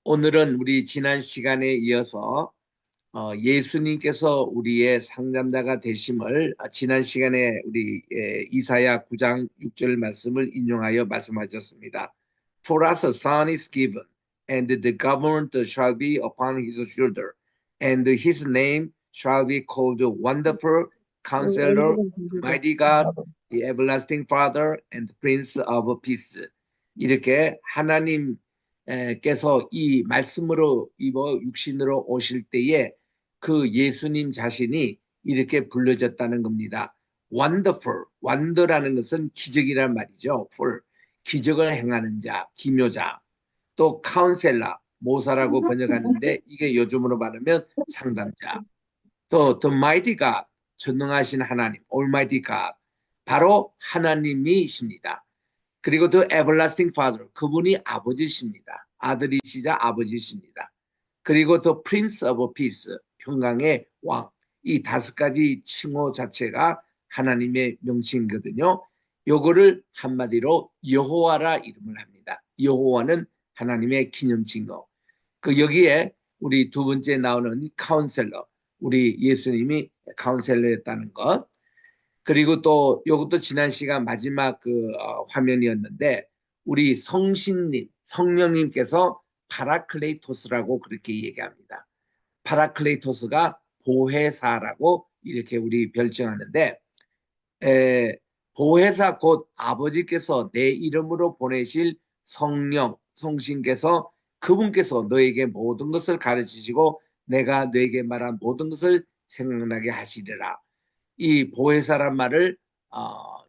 오늘은 우리 지난 시간에 이어서 예수님께서 우리의 상담자가 되심을 지난 시간에 우리 이사야 9장 6절 말씀을 인용하여 말씀하셨습니다. For us a son is given, and the government shall be upon his shoulder, and his name shall be called Wonderful Counselor, Mighty God, the Everlasting Father, and Prince of Peace. 이렇게 하나님 께서 이 말씀으로 입어 육신으로 오실 때에 그 예수님 자신이 이렇게 불려졌다는 겁니다. Wonderful, wonder라는 것은 기적이란 말이죠. For, 기적을 행하는 자, 기묘자. 또 counselor, 모사라고 번역하는데 이게 요즘으로 말하면 상담자. 또 the mighty God, 전능하신 하나님, Almighty God, 바로 하나님이십니다. 그리고 the everlasting father, 그분이 아버지십니다. 아들이시자 아버지십니다. 그리고 the prince of peace, 평강의 왕. 이 다섯 가지 칭호 자체가 하나님의 명칭이거든요. 요거를 한마디로 여호와라 이름을 합니다. 여호와는 하나님의 기념칭호. 그 여기에 우리 두 번째 나오는 카운셀러, 우리 예수님이 카운셀러였다는 것. 그리고 또 이것도 지난 시간 마지막 화면이었는데 우리 성신님, 성령님께서 파라클레이토스라고 그렇게 얘기합니다. 파라클레이토스가 보혜사라고 이렇게 우리 별칭하는데 보혜사 곧 아버지께서 내 이름으로 보내실 성령, 성신께서 그분께서 너에게 모든 것을 가르치시고 내가 너에게 말한 모든 것을 생각나게 하시리라. 이 보혜사란 말을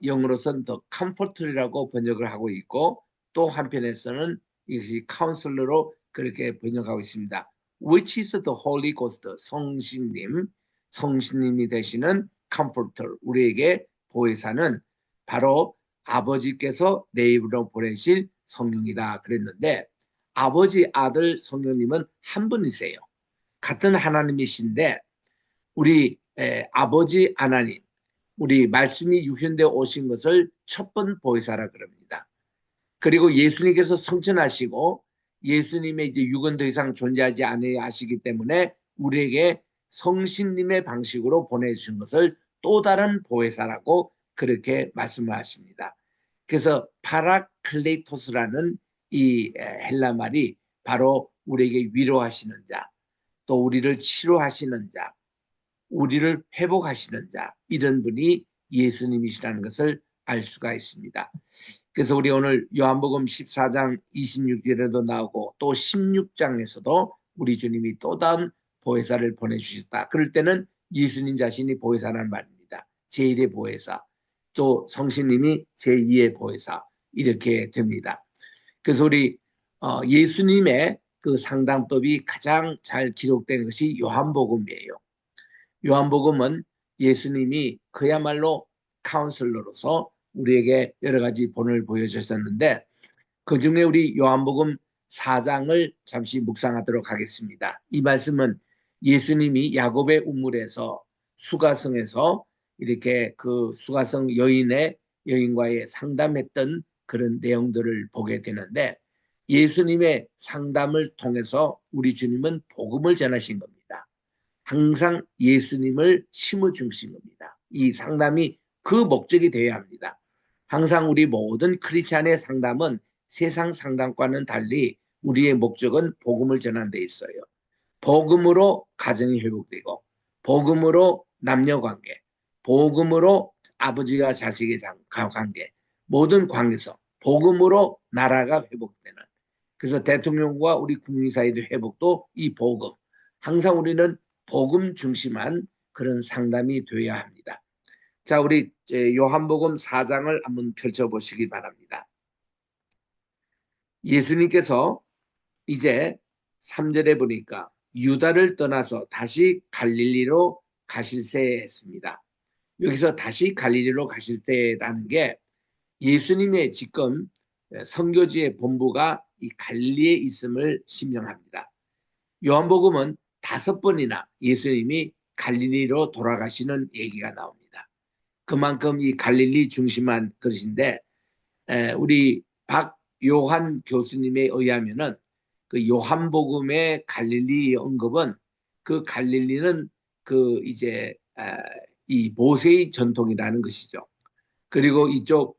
영어로서는 더 컴포터라고 번역을 하고 있고 또 한편에서는 이것이 카운슬러로 그렇게 번역하고 있습니다. Which is the Holy Ghost, 성신님, 성신님이 되시는 컴포터, 우리에게 보혜사는 바로 아버지께서 내 입으로 보내실 성령이다 그랬는데 아버지, 아들, 성령님은 한 분이세요. 같은 하나님이신데 우리 아버지 하나님, 우리 말씀이 육신되어 오신 것을 첫 번 보혜사라 그럽니다. 그리고 예수님께서 성천하시고 예수님의 이제 육은 더 이상 존재하지 아니하시기 때문에 우리에게 성신님의 방식으로 보내주신 것을 또 다른 보혜사라고 그렇게 말씀을 하십니다. 그래서 파라클레이토스라는 이 헬라 말이 바로 우리에게 위로하시는 자, 또 우리를 치료하시는 자, 우리를 회복하시는 자, 이런 분이 예수님이시라는 것을 알 수가 있습니다. 그래서 우리 오늘 요한복음 14장 26절에도 나오고 또 16장에서도 우리 주님이 또 다른 보혜사를 보내주셨다. 그럴 때는 예수님 자신이 보혜사라는 말입니다. 제1의 보혜사, 또 성신님이 제2의 보혜사, 이렇게 됩니다. 그래서 우리 예수님의 그 상담법이 가장 잘 기록된 것이 요한복음이에요. 요한복음은 예수님이 그야말로 카운슬러로서 우리에게 여러 가지 본을 보여주셨는데 그중에 우리 요한복음 4장을 잠시 묵상하도록 하겠습니다. 이 말씀은 예수님이 야곱의 우물에서 수가성에서 이렇게 그 수가성 여인과의 상담했던 그런 내용들을 보게 되는데 예수님의 상담을 통해서 우리 주님은 복음을 전하신 겁니다. 항상 예수님을 심어주신 겁니다. 이 상담이 그 목적이 되어야 합니다. 항상 우리 모든 크리스찬의 상담은 세상 상담과는 달리 우리의 목적은 복음을 전하는 데 있어요. 복음으로 가정이 회복되고 복음으로 남녀관계, 복음으로 아버지와 자식의 관계, 모든 관계에서 복음으로 나라가 회복되는, 그래서 대통령과 우리 국민 사이의 회복도 이 복음, 항상 우리는 복음 중심한 그런 상담이 되어야 합니다. 자, 우리 요한복음 4장을 한번 펼쳐보시기 바랍니다. 예수님께서 이제 3절에 보니까 유다를 떠나서 다시 갈릴리로 가실세 했습니다. 여기서 다시 갈릴리로 가실세라는 게 예수님의 지금 선교지의 본부가 이 갈릴리에 있음을 신명합니다. 요한복음은 5번이나 예수님이 갈릴리로 돌아가시는 얘기가 나옵니다. 그만큼 이 갈릴리 중심한 것인데 우리 박요한 교수님에 의하면은 그 요한복음의 갈릴리 언급은 그 갈릴리는 그 이제 이 모세의 전통이라는 것이죠. 그리고 이쪽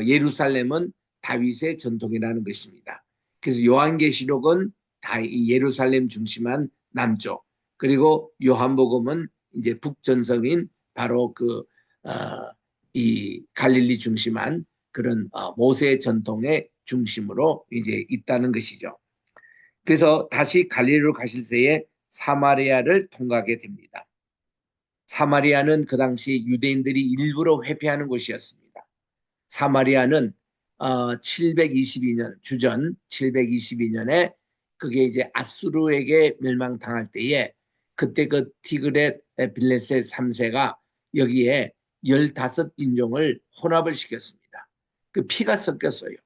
예루살렘은 다윗의 전통이라는 것입니다. 그래서 요한계시록은 다 이 예루살렘 중심한 남쪽, 그리고 요한복음은 이제 북전성인 바로 그 이 갈릴리 중심한 그런 모세 전통의 중심으로 이제 있다는 것이죠. 그래서 다시 갈릴리로 가실 때에 사마리아를 통과하게 됩니다. 사마리아는 그 당시 유대인들이 일부러 회피하는 곳이었습니다. 사마리아는 722년 주전 722년에 그게 이제 아수르에게 멸망당할 때에 그때 그 티그렛 빌레셋 3세가 여기에 15인종을 혼합을 시켰습니다. 그 피가 섞였어요.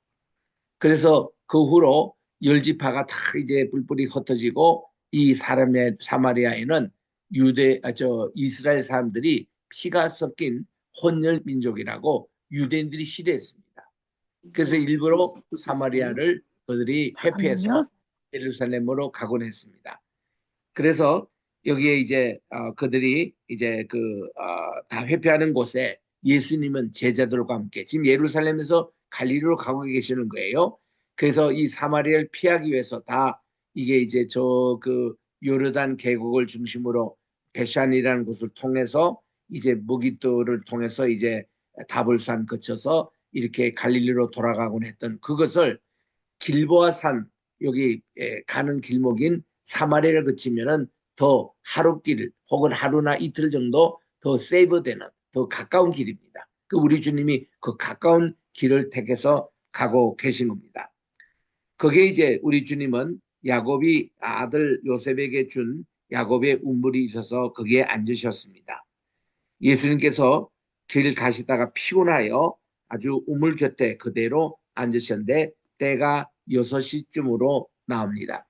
그래서 그 후로 열지파가 다 이제 뿔뿔이 흩어지고 이 사람의 사마리아에는 이스라엘 사람들이 피가 섞인 혼혈 민족이라고 유대인들이 싫어했습니다. 그래서 일부러 사마리아를 그들이 회피해서 예루살렘으로 가곤 했습니다. 그래서 여기에 이제 그들이 이제 다 회피하는 곳에 예수님은 제자들과 함께 지금 예루살렘에서 갈릴리로 가고 계시는 거예요. 그래서 이 사마리아를 피하기 위해서 다 이게 이제 요르단 계곡을 중심으로 베산이라는 곳을 통해서 이제 무기또를 통해서 이제 다볼산 거쳐서 이렇게 갈릴리로 돌아가곤 했던 그것을 길보아 산 여기 가는 길목인 사마리아를 거치면은 더 하루길 혹은 하루나 이틀 정도 더 세이브되는 더 가까운 길입니다. 그 우리 주님이 그 가까운 길을 택해서 가고 계신 겁니다. 그게 이제 우리 주님은 야곱이 아들 요셉에게 준 야곱의 우물이 있어서 거기에 앉으셨습니다. 예수님께서 길 가시다가 피곤하여 아주 우물 곁에 그대로 앉으셨는데 때가 6시쯤으로 나옵니다.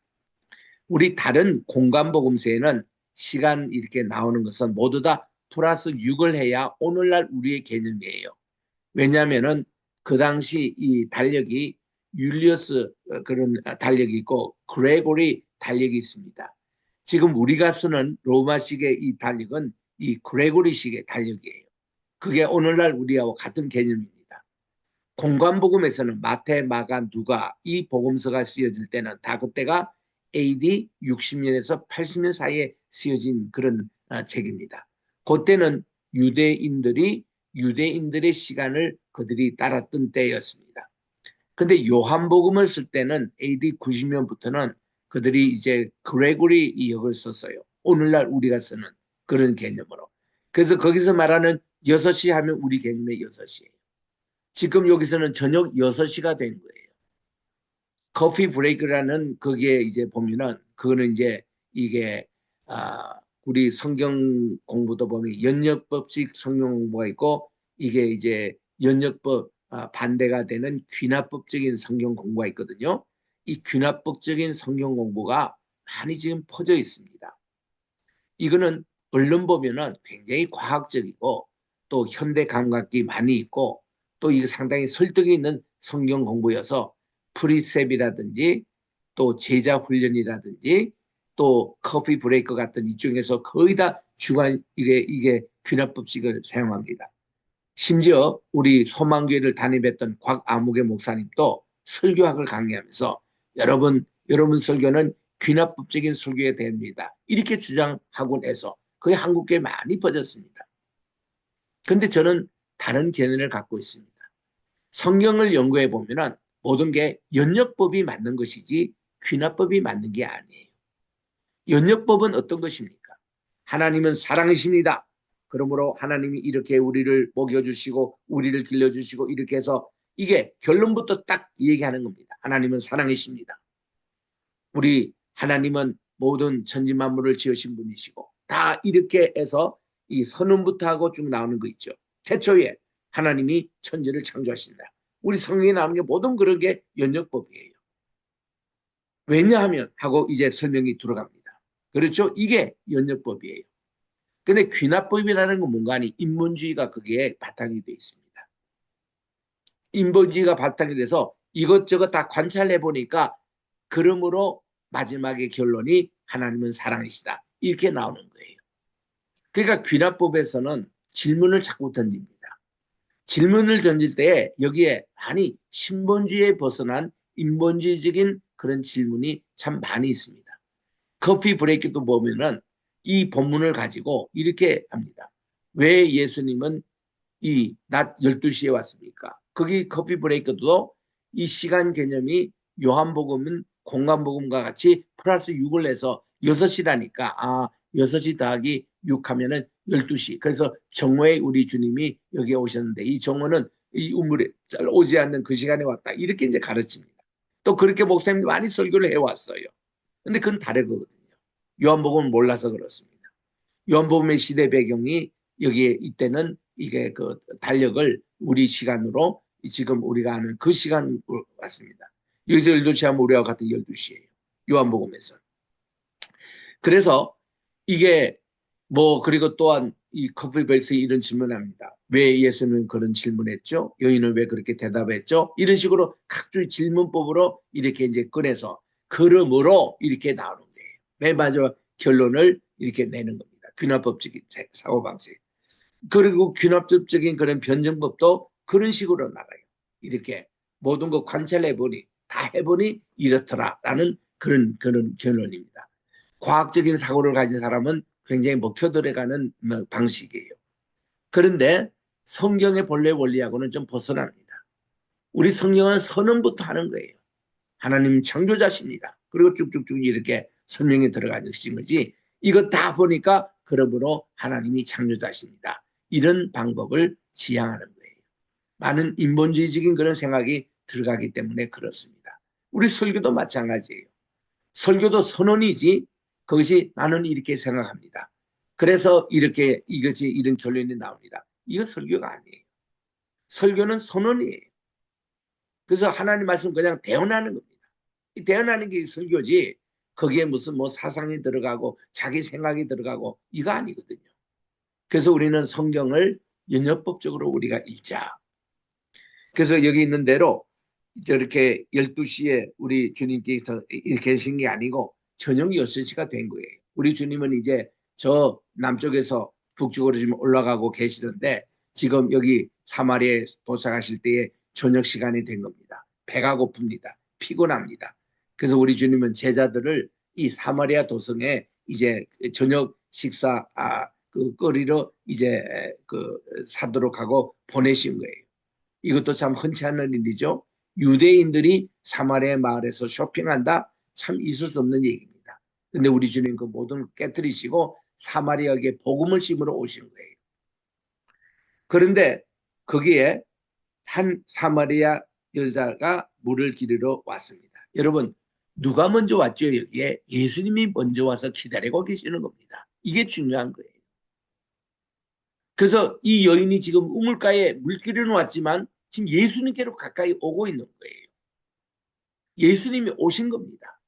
우리 다른 공간복음서에는 시간 이렇게 나오는 것은 모두 다 플러스 6을 해야 오늘날 우리의 개념이에요. 왜냐하면은 그 당시 이 달력이 율리어스 그런 달력이 있고 그레고리 달력이 있습니다. 지금 우리가 쓰는 로마식의 이 달력은 이 그레고리식의 달력이에요. 그게 오늘날 우리하고 같은 개념입니다. 공관복음에서는 마태, 마가, 누가 이 복음서가 쓰여질 때는 다 그때가 AD 60년에서 80년 사이에 쓰여진 그런 책입니다. 그때는 유대인들의 시간을 그들이 따랐던 때였습니다. 근데 요한복음을 쓸 때는 AD 90년부터는 그들이 이제 그레고리 이역을 썼어요. 오늘날 우리가 쓰는 그런 개념으로. 그래서 거기서 말하는 6시 하면 우리 개념의 6시예요. 지금 여기서는 저녁 6시가 된 거예요. 커피 브레이크라는 거기에 이제 보면은 그거는 이제 이게 우리 성경 공부도 보면 연역법식 성경 공부가 있고 이게 이제 연역법 반대가 되는 귀납법적인 성경 공부가 있거든요. 이 귀납법적인 성경 공부가 많이 지금 퍼져 있습니다. 이거는 언론 보면은 굉장히 과학적이고 또 현대 감각이 많이 있고 또 이게 상당히 설득이 있는 성경 공부여서 프리셉이라든지 또 제자 훈련이라든지 또 커피 브레이커 같은 이쪽에서 거의 다 주관 이게 귀납법칙을 사용합니다. 심지어 우리 소망교회를 담임했던 곽아무개 목사님도 설교학을 강의하면서 여러분 설교는 귀납법적인 설교에 됩니다. 이렇게 주장하곤 해서 그게 한국교회에 많이 퍼졌습니다. 그런데 저는 다른 견해를 갖고 있습니다. 성경을 연구해 보면은 모든 게 연역법이 맞는 것이지 귀납법이 맞는 게 아니에요. 연역법은 어떤 것입니까? 하나님은 사랑이십니다. 그러므로 하나님이 이렇게 우리를 먹여주시고 우리를 길러주시고 이렇게 해서 이게 결론부터 딱 얘기하는 겁니다. 하나님은 사랑이십니다. 우리 하나님은 모든 천지만물을 지으신 분이시고 다 이렇게 해서 이 선언부터 하고 쭉 나오는 거 있죠. 태초에 하나님이 천지를 창조하신다. 우리 성경에 나오는 게 모든 그런 게 연역법이에요. 왜냐하면 하고 이제 설명이 들어갑니다. 그렇죠? 이게 연역법이에요. 근데 귀납법이라는 건 뭔가 하니 인본주의가 거기에 바탕이 되어 있습니다. 인본주의가 바탕이 돼서 이것저것 다 관찰해 보니까 그러므로 마지막의 결론이 하나님은 사랑이시다. 이렇게 나오는 거예요. 그러니까 귀납법에서는 질문을 자꾸 던집니다. 질문을 던질 때 여기에 많이 신본주의에 벗어난 인본주의적인 그런 질문이 참 많이 있습니다. 커피 브레이크도 보면은 이 본문을 가지고 이렇게 합니다. 왜 예수님은 이 낮 12시에 왔습니까? 거기 커피 브레이크도 이 시간 개념이 요한복음은 공간복음과 같이 플러스 6을 내서 6시라니까 6시 더하기 6 하면은 12시. 그래서 정오에 우리 주님이 여기에 오셨는데 이 정오는 이 우물에 잘 오지 않는 그 시간에 왔다. 이렇게 이제 가르칩니다. 또 그렇게 목사님도 많이 설교를 해왔어요. 근데 그건 다르거든요. 요한복음은 몰라서 그렇습니다. 요한복음의 시대 배경이 여기에 이때는 이게 그 달력을 우리 시간으로 지금 우리가 아는 그 시간으로 왔습니다. 여기서 12시 하면 우리와 같은 12시예요. 요한복음에서. 그래서 이게 뭐 그리고 또한 이 커피벨스에 이런 질문합니다. 왜 예수는 그런 질문했죠? 여인은 왜 그렇게 대답했죠? 이런 식으로 각주의 질문법으로 이렇게 이제 꺼내서 그러므로 이렇게 나오는 거예요. 맨 마지막 결론을 이렇게 내는 겁니다. 귀납법적인 사고방식. 그리고 귀납법적인 그런 변증법도 그런 식으로 나가요. 이렇게 모든 거 관찰해보니 다 해보니 이렇더라라는 그런 결론입니다. 과학적인 사고를 가진 사람은 굉장히 먹혀 들어가는 방식이에요. 그런데 성경의 본래 원리하고는 좀 벗어납니다. 우리 성경은 선언부터 하는 거예요. 하나님 창조자십니다. 그리고 쭉쭉쭉 이렇게 설명이 들어가는 거지. 이거 다 보니까 그러므로 하나님이 창조자십니다. 이런 방법을 지향하는 거예요. 많은 인본주의적인 그런 생각이 들어가기 때문에 그렇습니다. 우리 설교도 마찬가지예요. 설교도 선언이지 그것이 나는 이렇게 생각합니다. 그래서 이렇게 이것이 이런 결론이 나옵니다. 이거 설교가 아니에요. 설교는 선언이에요. 그래서 하나님 말씀 그냥 대언하는 겁니다. 이 대언하는 게 설교지 거기에 무슨 뭐 사상이 들어가고 자기 생각이 들어가고 이거 아니거든요. 그래서 우리는 성경을 연역법적으로 우리가 읽자. 그래서 여기 있는 대로 저렇게 12시에 우리 주님께서 계신 게 아니고 저녁 6시가 된 거예요. 우리 주님은 이제 저 남쪽에서 북쪽으로 지금 올라가고 계시던데 지금 여기 사마리아에 도착하실 때에 저녁 시간이 된 겁니다. 배가 고픕니다. 피곤합니다. 그래서 우리 주님은 제자들을 이 사마리아 도성에 이제 저녁 식사 그 거리로 이제 그 사도록 하고 보내신 거예요. 이것도 참 흔치 않은 일이죠. 유대인들이 사마리아 마을에서 쇼핑한다? 참 있을 수 없는 얘기입니다. 근데 우리 주님 그 모든 깨뜨리시고 사마리아에게 복음을 심으러 오신 거예요. 그런데 거기에 한 사마리아 여자가 물을 기르러 왔습니다. 여러분 누가 먼저 왔죠? 여기에 예수님이 먼저 와서 기다리고 계시는 겁니다. 이게 중요한 거예요. 그래서 이 여인이 지금 우물가에 물 기르러 왔지만 지금 예수님께로 가까이 오고 있는 거예요. 예수님이 오신 겁니다.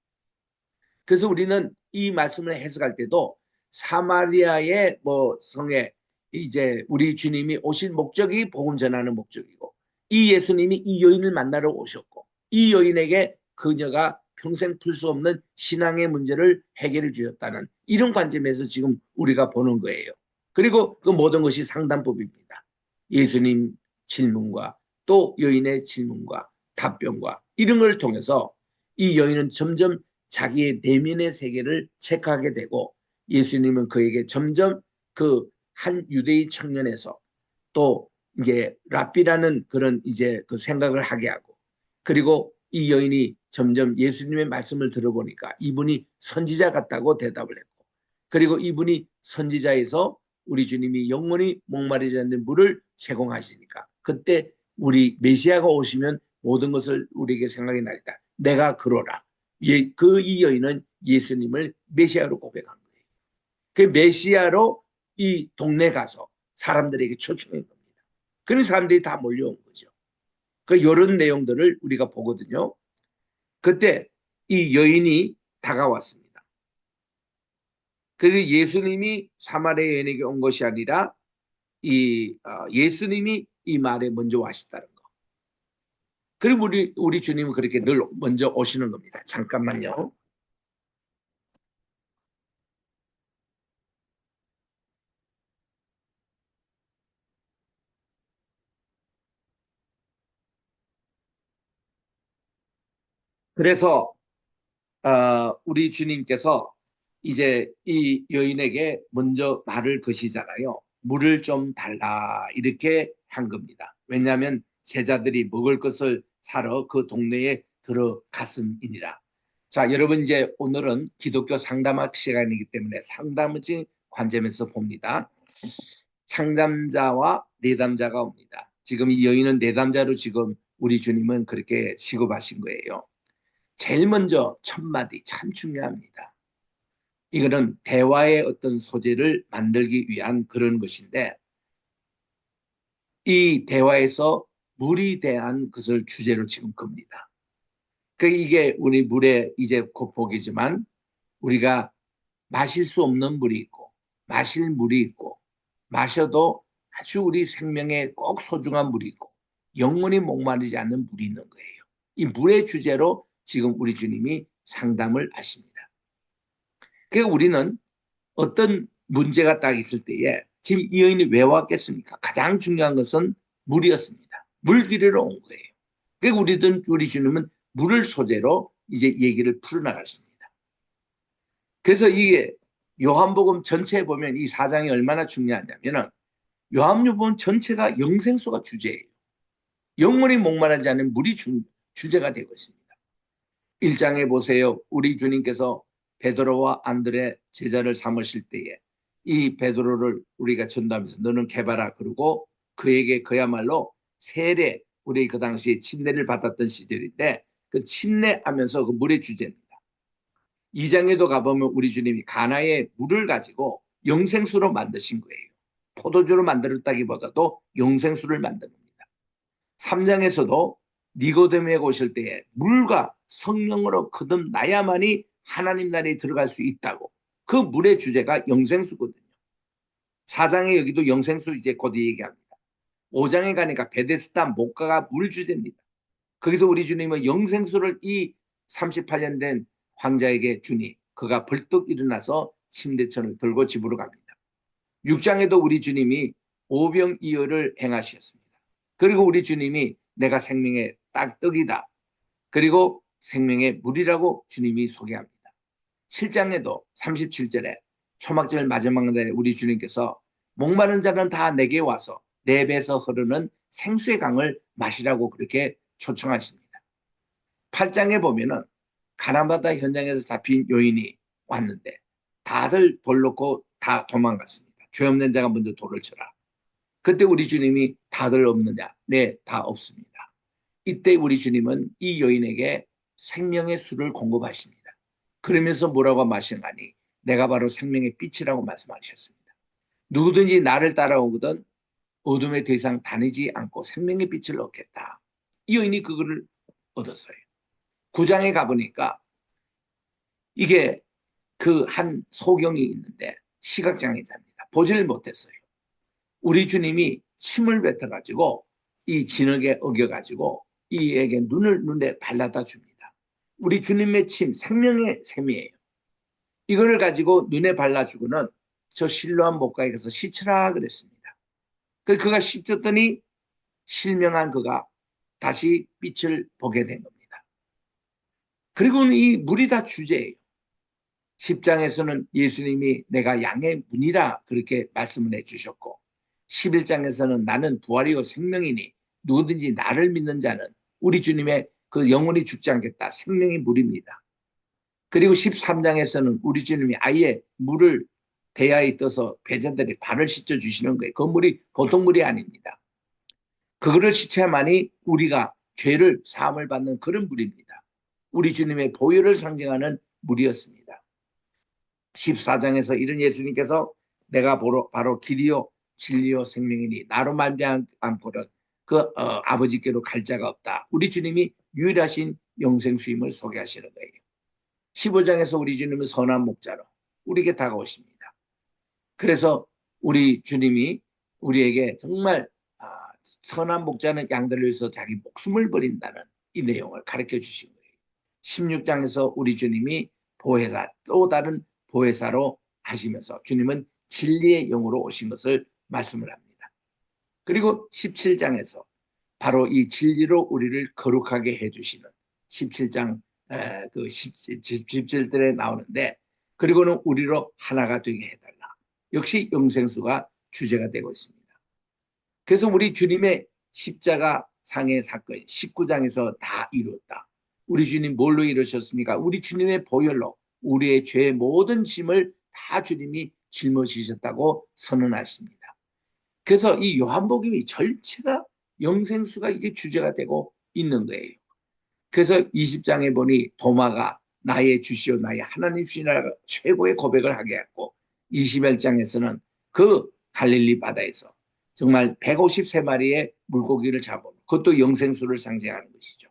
그래서 우리는 이 말씀을 해석할 때도 사마리아의 뭐 성에 이제 우리 주님이 오신 목적이 복음 전하는 목적이고 이 예수님이 이 여인을 만나러 오셨고 이 여인에게 그녀가 평생 풀 수 없는 신앙의 문제를 해결해 주셨다는 이런 관점에서 지금 우리가 보는 거예요. 그리고 그 모든 것이 상담법입니다. 예수님 질문과 또 여인의 질문과 답변과 이런 걸 통해서 이 여인은 점점 자기의 내면의 세계를 체크하게 되고 예수님은 그에게 점점 그 한 유대인 청년에서 또 이제 랍비라는 그런 이제 그 생각을 하게 하고 그리고 이 여인이 점점 예수님의 말씀을 들어보니까 이분이 선지자 같다고 대답을 했고 그리고 이분이 선지자에서 우리 주님이 영원히 목마르지 않는 물을 제공하시니까 그때 우리 메시아가 오시면 모든 것을 우리에게 생각이 나겠다. 내가 그러라. 그 이 여인은 예수님을 메시아로 고백한 거예요. 그 메시아로 이 동네 가서 사람들에게 초청한 겁니다. 그런 사람들이 다 몰려온 거죠. 그 이런 내용들을 우리가 보거든요. 그때 이 여인이 다가왔습니다. 그래서 예수님이 사마리아 여인에게 온 것이 아니라 예수님이 이 말에 먼저 와셨다는 거. 그리고 우리 주님은 그렇게 늘 먼저 오시는 겁니다. 잠깐만요. 그래서 우리 주님께서 이제 이 여인에게 먼저 말을 거시잖아요. 물을 좀 달라 이렇게 한 겁니다. 왜냐하면 제자들이 먹을 것을 사러 그 동네에 들어갔음이니라. 자, 여러분 이제 오늘은 기독교 상담학 시간이기 때문에 상담의 관점에서 봅니다. 상담자와 내담자가 옵니다. 지금 이 여인은 내담자로 지금 우리 주님은 그렇게 취급하신 거예요. 제일 먼저 첫 마디 참 중요합니다. 이거는 대화의 어떤 소재를 만들기 위한 그런 것인데 이 대화에서 물에 대한 것을 주제로 지금 겁니다. 이게 우리 물에 이제 곧 보겠지만 우리가 마실 수 없는 물이 있고 마실 물이 있고 마셔도 아주 우리 생명에 꼭 소중한 물이 있고 영원히 목마르지 않는 물이 있는 거예요. 이 물의 주제로 지금 우리 주님이 상담을 하십니다. 그러니까 우리는 어떤 문제가 딱 있을 때에 지금 이 여인이 왜 왔겠습니까? 가장 중요한 것은 물이었습니다. 물 기르러 온 거예요. 그러니까 우리 주님은 물을 소재로 이제 얘기를 풀어나갔습니다. 그래서 이게 요한복음 전체에 보면 이 사장이 얼마나 중요하냐면은 요한복음 전체가 영생수가 주제예요. 영원히 목마르지 않은 물이 주제가 되고 있습니다. 1장에 보세요. 우리 주님께서 베드로와 안드레 제자를 삼으실 때에 이 베드로를 우리가 전도하면서 너는 개바라 그러고 그에게 그야말로 세례 우리 그 당시 침례를 받았던 시절인데 그 침례하면서 그 물의 주제입니다. 2장에도 가보면 우리 주님이 가나의 물을 가지고 영생수로 만드신 거예요. 포도주로 만들었다기보다도 영생수를 만듭니다. 3장에서도 니고데모에 오실 때에 물과 성령으로 거듭나야만이 하나님 나라에 들어갈 수 있다고. 그 물의 주제가 영생수거든요. 4장에 여기도 영생수 이제 곧 얘기합니다. 5장에 가니까 베데스다 목가가 물 주제입니다. 거기서 우리 주님은 영생수를 이 38년 된 황자에게 주니 그가 벌떡 일어나서 침대천을 들고 집으로 갑니다. 6장에도 우리 주님이 오병이어를 행하셨습니다. 그리고 우리 주님이 내가 생명의 떡이다. 그리고 생명의 물이라고 주님이 소개합니다. 7장에도 37절에 초막절 마지막 날에 우리 주님께서 목마른 자는 다 내게 와서 내 배에서 흐르는 생수의 강을 마시라고 그렇게 초청하십니다. 8장에 보면은 가나바다 현장에서 잡힌 요인이 왔는데 다들 돌 놓고 다 도망갔습니다. 죄 없는 자가 먼저 돌을 쳐라. 그때 우리 주님이 다들 없느냐? 네, 다 없습니다. 이때 우리 주님은 이 여인에게 생명의 술을 공급하십니다. 그러면서 뭐라고 마시나니 내가 바로 생명의 빛이라고 말씀하셨습니다. 누구든지 나를 따라오거든 어둠에 더 이상 다니지 않고 생명의 빛을 얻겠다. 이 여인이 그거를 얻었어요. 9장에 가보니까 이게 그 한 소경이 있는데 시각장애자입니다. 보지를 못했어요. 우리 주님이 침을 뱉어가지고 이 진흙에 어겨가지고 이에게 눈에 발라다 줍니다. 우리 주님의 침, 생명의 샘이에요. 이거를 가지고 눈에 발라주고는 저 실로암 목가에 가서 씻으라 그랬습니다. 그가 씻었더니 실명한 그가 다시 빛을 보게 된 겁니다. 그리고는 이 물이 다 주제예요. 10장에서는 예수님이 내가 양의 문이라 그렇게 말씀을 해주셨고 11장에서는 나는 부활이요 생명이니 누구든지 나를 믿는 자는 우리 주님의 그 영혼이 죽지 않겠다. 생명의 물입니다. 그리고 13장에서는 우리 주님이 아예 물을 대야에 떠서 배자들의 발을 씻어주시는 거예요. 그 물이 보통 물이 아닙니다. 그거를 씻어야만이 우리가 죄를 사함을 받는 그런 물입니다. 우리 주님의 보혈을 상징하는 물이었습니다. 14장에서 이런 예수님께서 내가 바로 길이요 진리요 생명이니 나로 말미암고는 그 아버지께로 갈 자가 없다. 우리 주님이 유일하신 영생수임을 소개하시는 거예요. 15장에서 우리 주님은 선한 목자로 우리에게 다가오십니다. 그래서 우리 주님이 우리에게 정말 선한 목자는 양들을 위해서 자기 목숨을 버린다는 이 내용을 가르쳐 주신 거예요. 16장에서 우리 주님이 보혜사 또 다른 보혜사로 하시면서 주님은 진리의 영으로 오신 것을 말씀을 합니다. 그리고 17장에서 바로 이 진리로 우리를 거룩하게 해주시는 17장 그 17절에 나오는데, 그리고는 우리로 하나가 되게 해달라. 역시 영생수가 주제가 되고 있습니다. 그래서 우리 주님의 십자가 상의 사건 19장에서 다 이루었다. 우리 주님 뭘로 이루셨습니까? 우리 주님의 보혈로 우리의 죄의 모든 짐을 다 주님이 짊어지셨다고 선언하십니다. 그래서 이 요한복음이 전체가 영생수가 이게 주제가 되고 있는 거예요. 그래서 20장에 보니 도마가 나의 주시오 나의 하나님이시라 최고의 고백을 하게 했고, 21장에서는 그 갈릴리 바다에서 정말 153마리의 물고기를 잡은, 그것도 영생수를 상징하는 것이죠.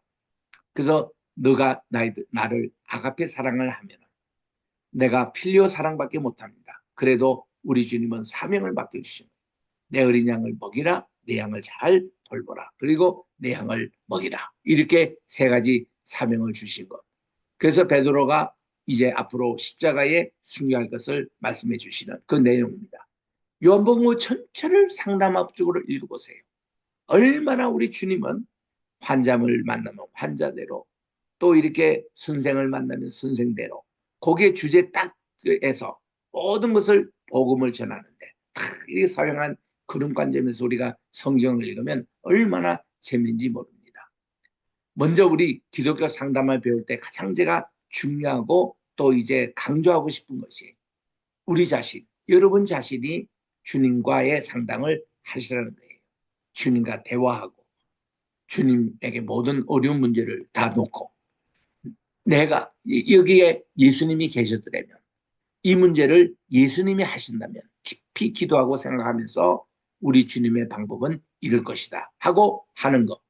그래서 너가 나를 아가페 사랑을 하면 내가 필리오 사랑밖에 못합니다. 그래도 우리 주님은 사명을 맡겨주시는, 내 어린 양을 먹이라, 내 양을 잘 돌보라, 그리고 내 양을 먹이라, 이렇게 세 가지 사명을 주신 것. 그래서 베드로가 이제 앞으로 십자가에 순교할 것을 말씀해 주시는 그 내용입니다. 요한복음 전체를 상담합적으로 읽어보세요. 얼마나 우리 주님은 환자를 만나면 환자대로, 또 이렇게 선생을 만나면 선생대로, 거기에 주제 딱 해서 모든 것을 복음을 전하는데, 이렇게 사용한 그런 관점에서 우리가 성경을 읽으면 얼마나 재미인지 모릅니다. 먼저 우리 기독교 상담을 배울 때 가장 제가 중요하고 또 이제 강조하고 싶은 것이, 우리 자신, 여러분 자신이 주님과의 상담을 하시라는 거예요. 주님과 대화하고 주님에게 모든 어려운 문제를 다 놓고, 내가 여기에 예수님이 계셨더라면 이 문제를 예수님이 하신다면 깊이 기도하고 생각하면서 우리 주님의 방법은 이럴 것이다 하고 하는 것,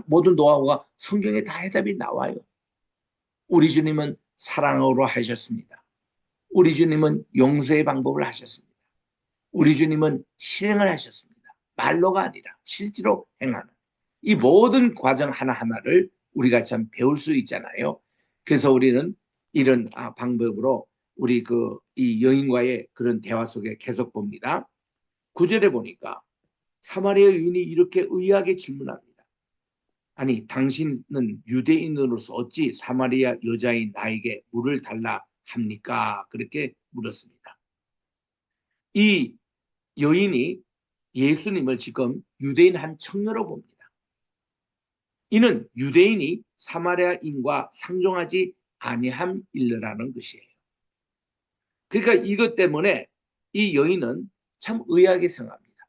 모든 노하우가 성경에 다 해답이 나와요. 우리 주님은 사랑으로 하셨습니다. 우리 주님은 용서의 방법을 하셨습니다. 우리 주님은 실행을 하셨습니다. 말로가 아니라 실제로 행하는 이 모든 과정 하나하나를 우리가 참 배울 수 있잖아요. 그래서 우리는 이런 방법으로 우리 이 여인과의 그런 대화 속에 계속 봅니다. 9절에 보니까 사마리아 여인이 이렇게 의아하게 질문합니다. 아니, 당신은 유대인으로서 어찌 사마리아 여자인 나에게 물을 달라 합니까? 그렇게 물었습니다. 이 여인이 예수님을 지금 유대인 한 청년으로 봅니다. 이는 유대인이 사마리아인과 상종하지 아니함 일러라는 것이에요. 그러니까 이것 때문에 이 여인은 참 의아하게 생각합니다.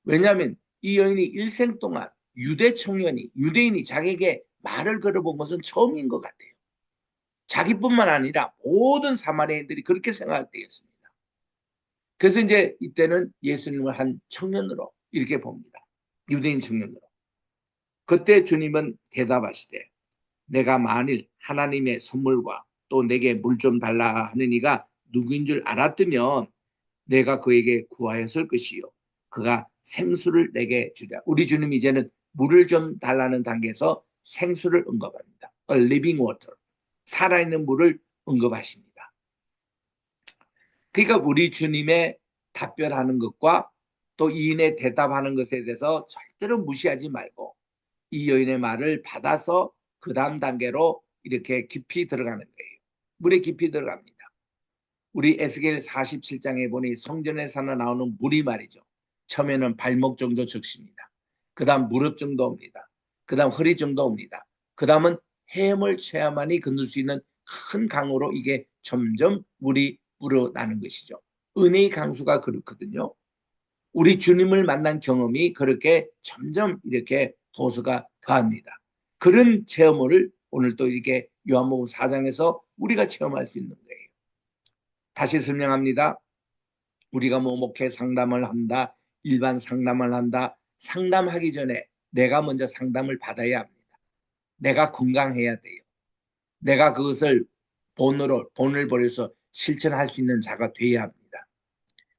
왜냐하면 이 여인이 일생 동안 유대인이 자기에게 말을 걸어본 것은 처음인 것 같아요. 자기뿐만 아니라 모든 사마리아인들이 그렇게 생각할 때였습니다. 그래서 이제 이때는 예수님을 한 청년으로 이렇게 봅니다. 유대인 청년으로. 그때 주님은 대답하시되, 내가 만일 하나님의 선물과 또 내게 물 좀 달라 하는 이가 누구인 줄 알았다면 내가 그에게 구하였을 것이요 그가 생수를 내게 주랴. 우리 주님 이제는 물을 좀 달라는 단계에서 생수를 언급합니다. A living water. 살아있는 물을 언급하십니다. 그러니까 우리 주님의 답변하는 것과 또 이인의 대답하는 것에 대해서 절대로 무시하지 말고 이 여인의 말을 받아서 그 다음 단계로 이렇게 깊이 들어가는 거예요. 물에 깊이 들어갑니다. 우리 에스겔 47장에 보니 성전에서나 나오는 물이 말이죠. 처음에는 발목 정도 적십니다. 그 다음 무릎 정도 옵니다. 그 다음 허리 정도 옵니다. 그 다음은 헤엄을 쳐야만이 건널 수 있는 큰 강으로 이게 점점 물이 불어나는 것이죠. 은혜의 강수가 그렇거든요. 우리 주님을 만난 경험이 그렇게 점점 이렇게 도수가 더합니다. 그런 체험을 오늘 또 이렇게 요한복음 4장에서 우리가 체험할 수 있는 거예요. 다시 설명합니다. 우리가 목회 상담을 한다, 일반 상담을 한다, 상담하기 전에 내가 먼저 상담을 받아야 합니다. 내가 건강해야 돼요. 내가 그것을 본을 버려서 실천할 수 있는 자가 돼야 합니다.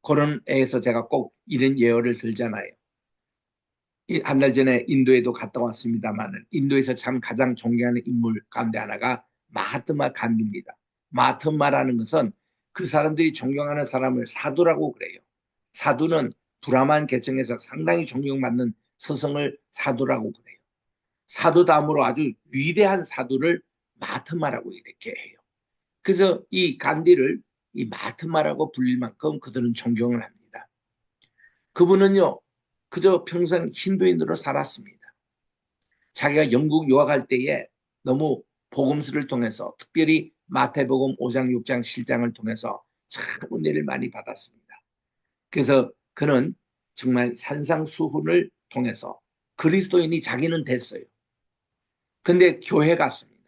그런 애에서 제가 꼭 이런 예언을 들잖아요. 한 달 전에 인도에도 갔다 왔습니다만 인도에서 참 가장 존경하는 인물 가운데 하나가 마하트마 간디입니다. 마하트마라는 것은 그 사람들이 존경하는 사람을 사두라고 그래요. 사두는 브라만 계층에서 상당히 존경받는 스승을 사두라고 그래요. 사두 다음으로 아주 위대한 사두를 마하트마라고 이렇게 해요. 그래서 이 간디를 이 마하트마라고 불릴 만큼 그들은 존경을 합니다. 그분은요, 그저 평생 힌두인으로 살았습니다. 자기가 영국 유학할 때에 너무 복음서를 통해서, 특별히 마태복음 5장, 6장, 7장을 통해서 참 은혜를 많이 받았습니다. 그래서 그는 정말 산상수훈을 통해서 그리스도인이 자기는 됐어요. 근데 교회 갔습니다.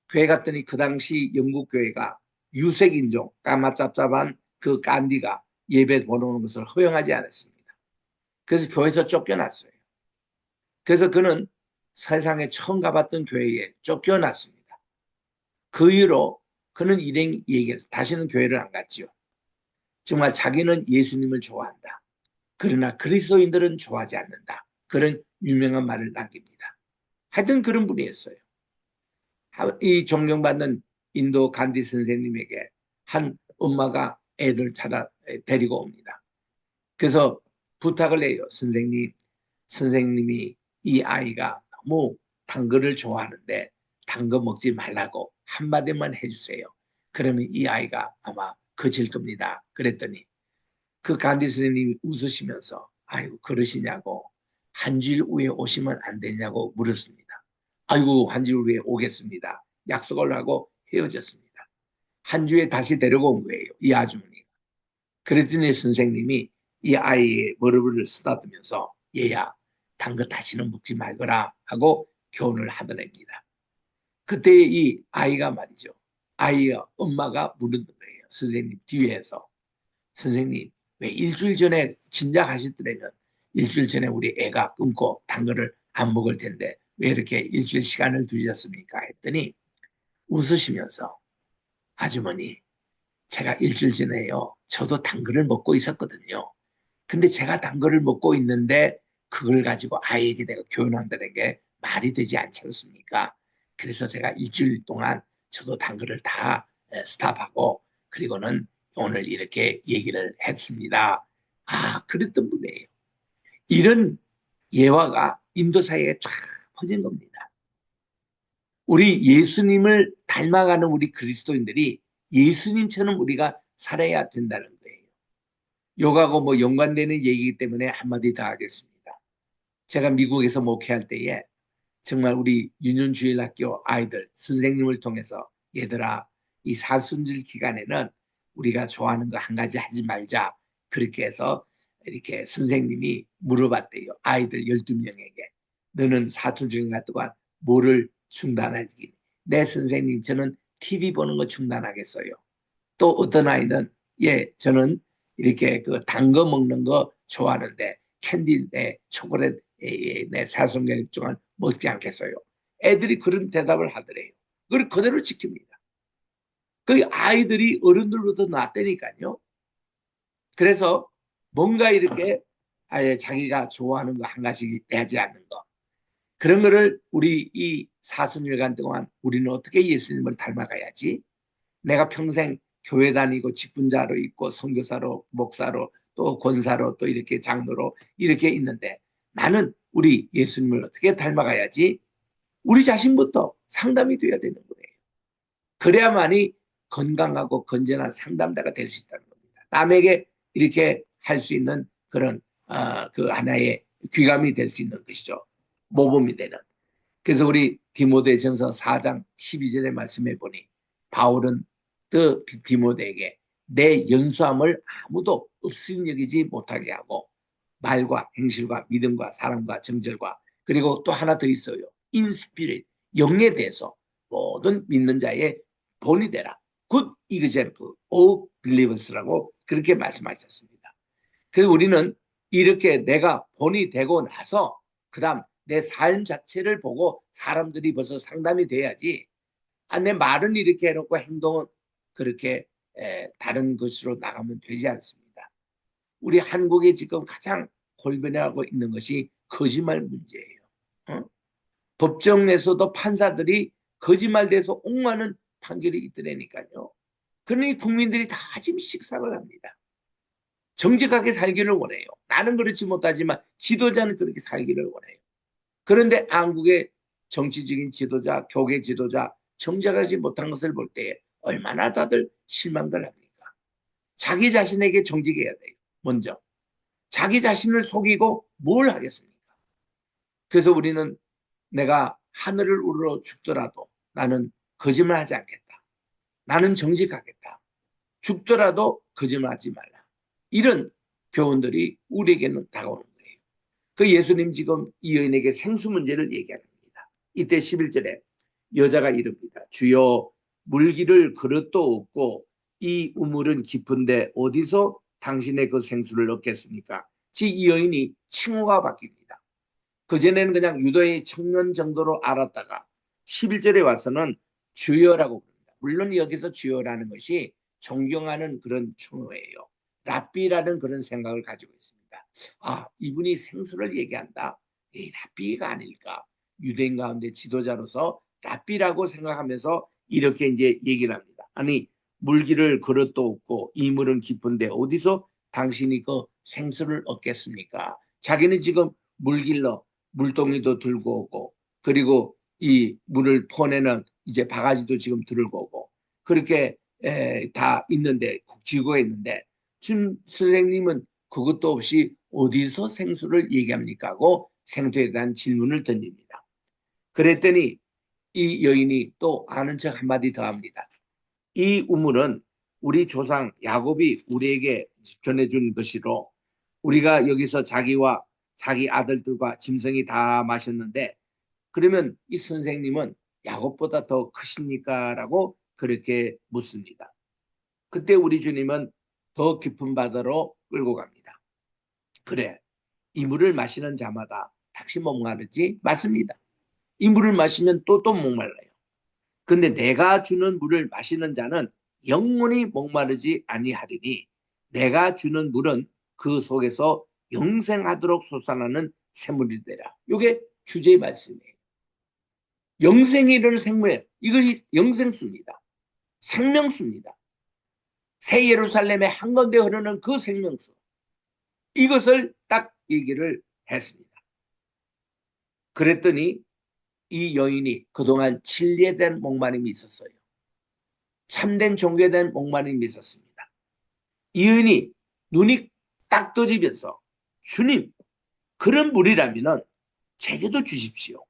교회 갔더니 그 당시 영국 교회가 유색인종, 까마짭짭한 그 간디가 예배 보내는 것을 허용하지 않았습니다. 그래서 교회에서 쫓겨났어요. 그래서 그는 세상에 처음 가봤던 교회에 쫓겨났습니다. 그 이후로 그는 일행 얘기해서 다시는 교회를 안 갔지요. 정말 자기는 예수님을 좋아한다. 그러나 그리스도인들은 좋아하지 않는다. 그런 유명한 말을 남깁니다. 하여튼 그런 분이었어요. 이 존경받는 인도 간디 선생님에게 한 엄마가 애를 찾아 데리고 옵니다. 그래서 부탁을 해요. 선생님이 이 아이가 너무 단 거를 좋아하는데 단 거 먹지 말라고 한마디만 해주세요. 그러면 이 아이가 아마 그칠 겁니다. 그랬더니 그 간디 선생님이 웃으시면서 아이고 그러시냐고 한 주일 후에 오시면 안 되냐고 물었습니다. 아이고 한 주일 후에 오겠습니다. 약속을 하고 헤어졌습니다. 한 주에 다시 데려온 거예요. 이 아주머니가. 그랬더니 선생님이 이 아이의 머리를 쓰다듬으면서 얘야 단 거 다시는 먹지 말거라 하고 교훈을 하더랍니다. 그때 이 아이가 말이죠. 아이가 엄마가 물은 거예요. 선생님 뒤에서. 선생님 왜 일주일 전에 진작 하셨더라면 일주일 전에 우리 애가 끊고 단 거를 안 먹을 텐데 왜 이렇게 일주일 시간을 두셨습니까? 했더니 웃으시면서 아주머니 제가 일주일 전에요. 저도 단 거를 먹고 있었거든요. 근데 제가 단 거를 먹고 있는데 그걸 가지고 아이에게 내가 교훈한다는 게 말이 되지 않지 않습니까? 그래서 제가 일주일 동안 저도 단 거를 다 스탑하고 그리고는 오늘 이렇게 얘기를 했습니다. 아, 그랬던 분이에요. 이런 예화가 인도 사회에 쫙 퍼진 겁니다. 우리 예수님을 닮아가는 우리 그리스도인들이 예수님처럼 우리가 살아야 된다는 거예요. 요가하고 뭐 연관되는 얘기이기 때문에 한마디 더 하겠습니다. 제가 미국에서 목회할 때에 정말 우리 유년주일학교 아이들 선생님을 통해서 얘들아 이 사순절 기간에는 우리가 좋아하는 거 한 가지 하지 말자 그렇게 해서 이렇게 선생님이 물어봤대요. 아이들 12명에게 너는 사순절 기간 동안 뭐를 중단하지? 내 선생님 저는 TV 보는 거 중단하겠어요. 또 어떤 아이는 예 저는 이렇게 그 단 거 먹는 거 좋아하는데 캔디 내 초콜릿 내 사순절 동안 먹지 않겠어요. 애들이 그런 대답을 하더래요. 그걸 그대로 지킵니다. 그 아이들이 어른들보다 낫다니까요. 그래서 뭔가 이렇게 아예 자기가 좋아하는 거 한 가지 내지 않는 거 그런 거를 우리 이 사순일간 동안 우리는 어떻게 예수님을 닮아가야지 내가 평생 교회 다니고 직분자로 있고 선교사로 목사로 또 권사로 또 이렇게 장로로 이렇게 있는데 나는 우리 예수님을 어떻게 닮아가야지 우리 자신부터 상담이 돼야 되는 거예요. 그래야만이 건강하고 건전한 상담자가 될 수 있다는 겁니다. 남에게 이렇게 할 수 있는 그런 그 하나의 귀감이 될 수 있는 것이죠. 모범이 되는. 그래서 우리 디모데전서 4장 12절에 말씀해 보니 바울은 그 디모데에게 내 연수함을 아무도 없인 여기지 못하게 하고 말과 행실과 믿음과 사랑과 정절과 그리고 또 하나 더 있어요. 인스피릿 영에 대해서 모든 믿는 자의 본이 되라. Good example of believers라고 그렇게 말씀하셨습니다. 그래서 우리는 이렇게 내가 본이 되고 나서 그 다음 내 삶 자체를 보고 사람들이 벌써 상담이 돼야지 내 말은 이렇게 해놓고 행동은 그렇게 다른 것으로 나가면 되지 않습니다. 우리 한국에 지금 가장 골변하고 있는 것이 거짓말 문제예요. 어? 법정에서도 판사들이 거짓말돼서 옥마는 판결이 있더라니까요. 그러니 국민들이 다 지금 식상을 합니다. 정직하게 살기를 원해요. 나는 그렇지 못하지만 지도자는 그렇게 살기를 원해요. 그런데 한국의 정치적인 지도자, 교계 지도자 정직하지 못한 것을 볼 때에 얼마나 다들 실망들 합니까? 자기 자신에게 정직해야 돼요. 먼저. 자기 자신을 속이고 뭘 하겠습니까? 그래서 우리는 내가 하늘을 우러러 죽더라도 나는 거짓말하지 않겠다. 나는 정직하겠다. 죽더라도 거짓말하지 말라. 이런 교훈들이 우리에게는 다가오는 거예요. 그 예수님 지금 이 여인에게 생수 문제를 얘기합니다. 이때 11절에 여자가 이릅니다. 주여 물기를 그릇도 없고 이 우물은 깊은데 어디서 당신의 그 생수를 얻겠습니까? 이 여인이 칭호가 바뀝니다. 그전에는 그냥 유도의 청년 정도로 알았다가 11절에 와서는 주여라고 부릅니다. 물론 여기서 주여라는 것이 존경하는 그런称호예요. 랍비라는 그런 생각을 가지고 있습니다. 아, 이분이 생수를 얘기한다. 이 랍비가 아닐까. 유대인 가운데 지도자로서 랍비라고 생각하면서 이렇게 이제 얘기를 합니다. 아니, 물기를 그릇도 없고 이 물은 깊은데 어디서 당신이 그 생수를 얻겠습니까? 자기는 지금 물길러 물동이도 들고 오고 그리고 이 물을 퍼내는 이제 바가지도 지금 들고 오고 그렇게 다 있는데 지구가 있는데 지금 선생님은 그것도 없이 어디서 생수를 얘기합니까 하고 생수에 대한 질문을 던집니다. 그랬더니 이 여인이 또 아는 척 한마디 더 합니다. 이 우물은 우리 조상 야곱이 우리에게 전해준 것이로 우리가 여기서 자기와 자기 아들들과 짐승이 다 마셨는데 그러면 이 선생님은 야곱보다 더 크십니까? 라고 그렇게 묻습니다. 그때 우리 주님은 더 깊은 바다로 끌고 갑니다. 그래, 이 물을 마시는 자마다 다시 목마르지? 맞습니다. 이 물을 마시면 또 목말라요. 근데 내가 주는 물을 마시는 자는 영원히 목마르지 아니하리니 내가 주는 물은 그 속에서 영생하도록 솟아나는 샘물이 되라. 이게 주제의 말씀이에요. 영생이 이르는 생물, 이것이 영생수입니다. 생명수입니다. 새 예루살렘의 한가운데 흐르는 그 생명수. 이것을 딱 얘기를 했습니다. 그랬더니 이 여인이 그동안 진리에 대한 목마름이 있었어요. 참된 종교에 대한 목마름이 있었습니다. 이 여인이 눈이 딱 떠지면서 주님, 그런 물이라면 제게도 주십시오.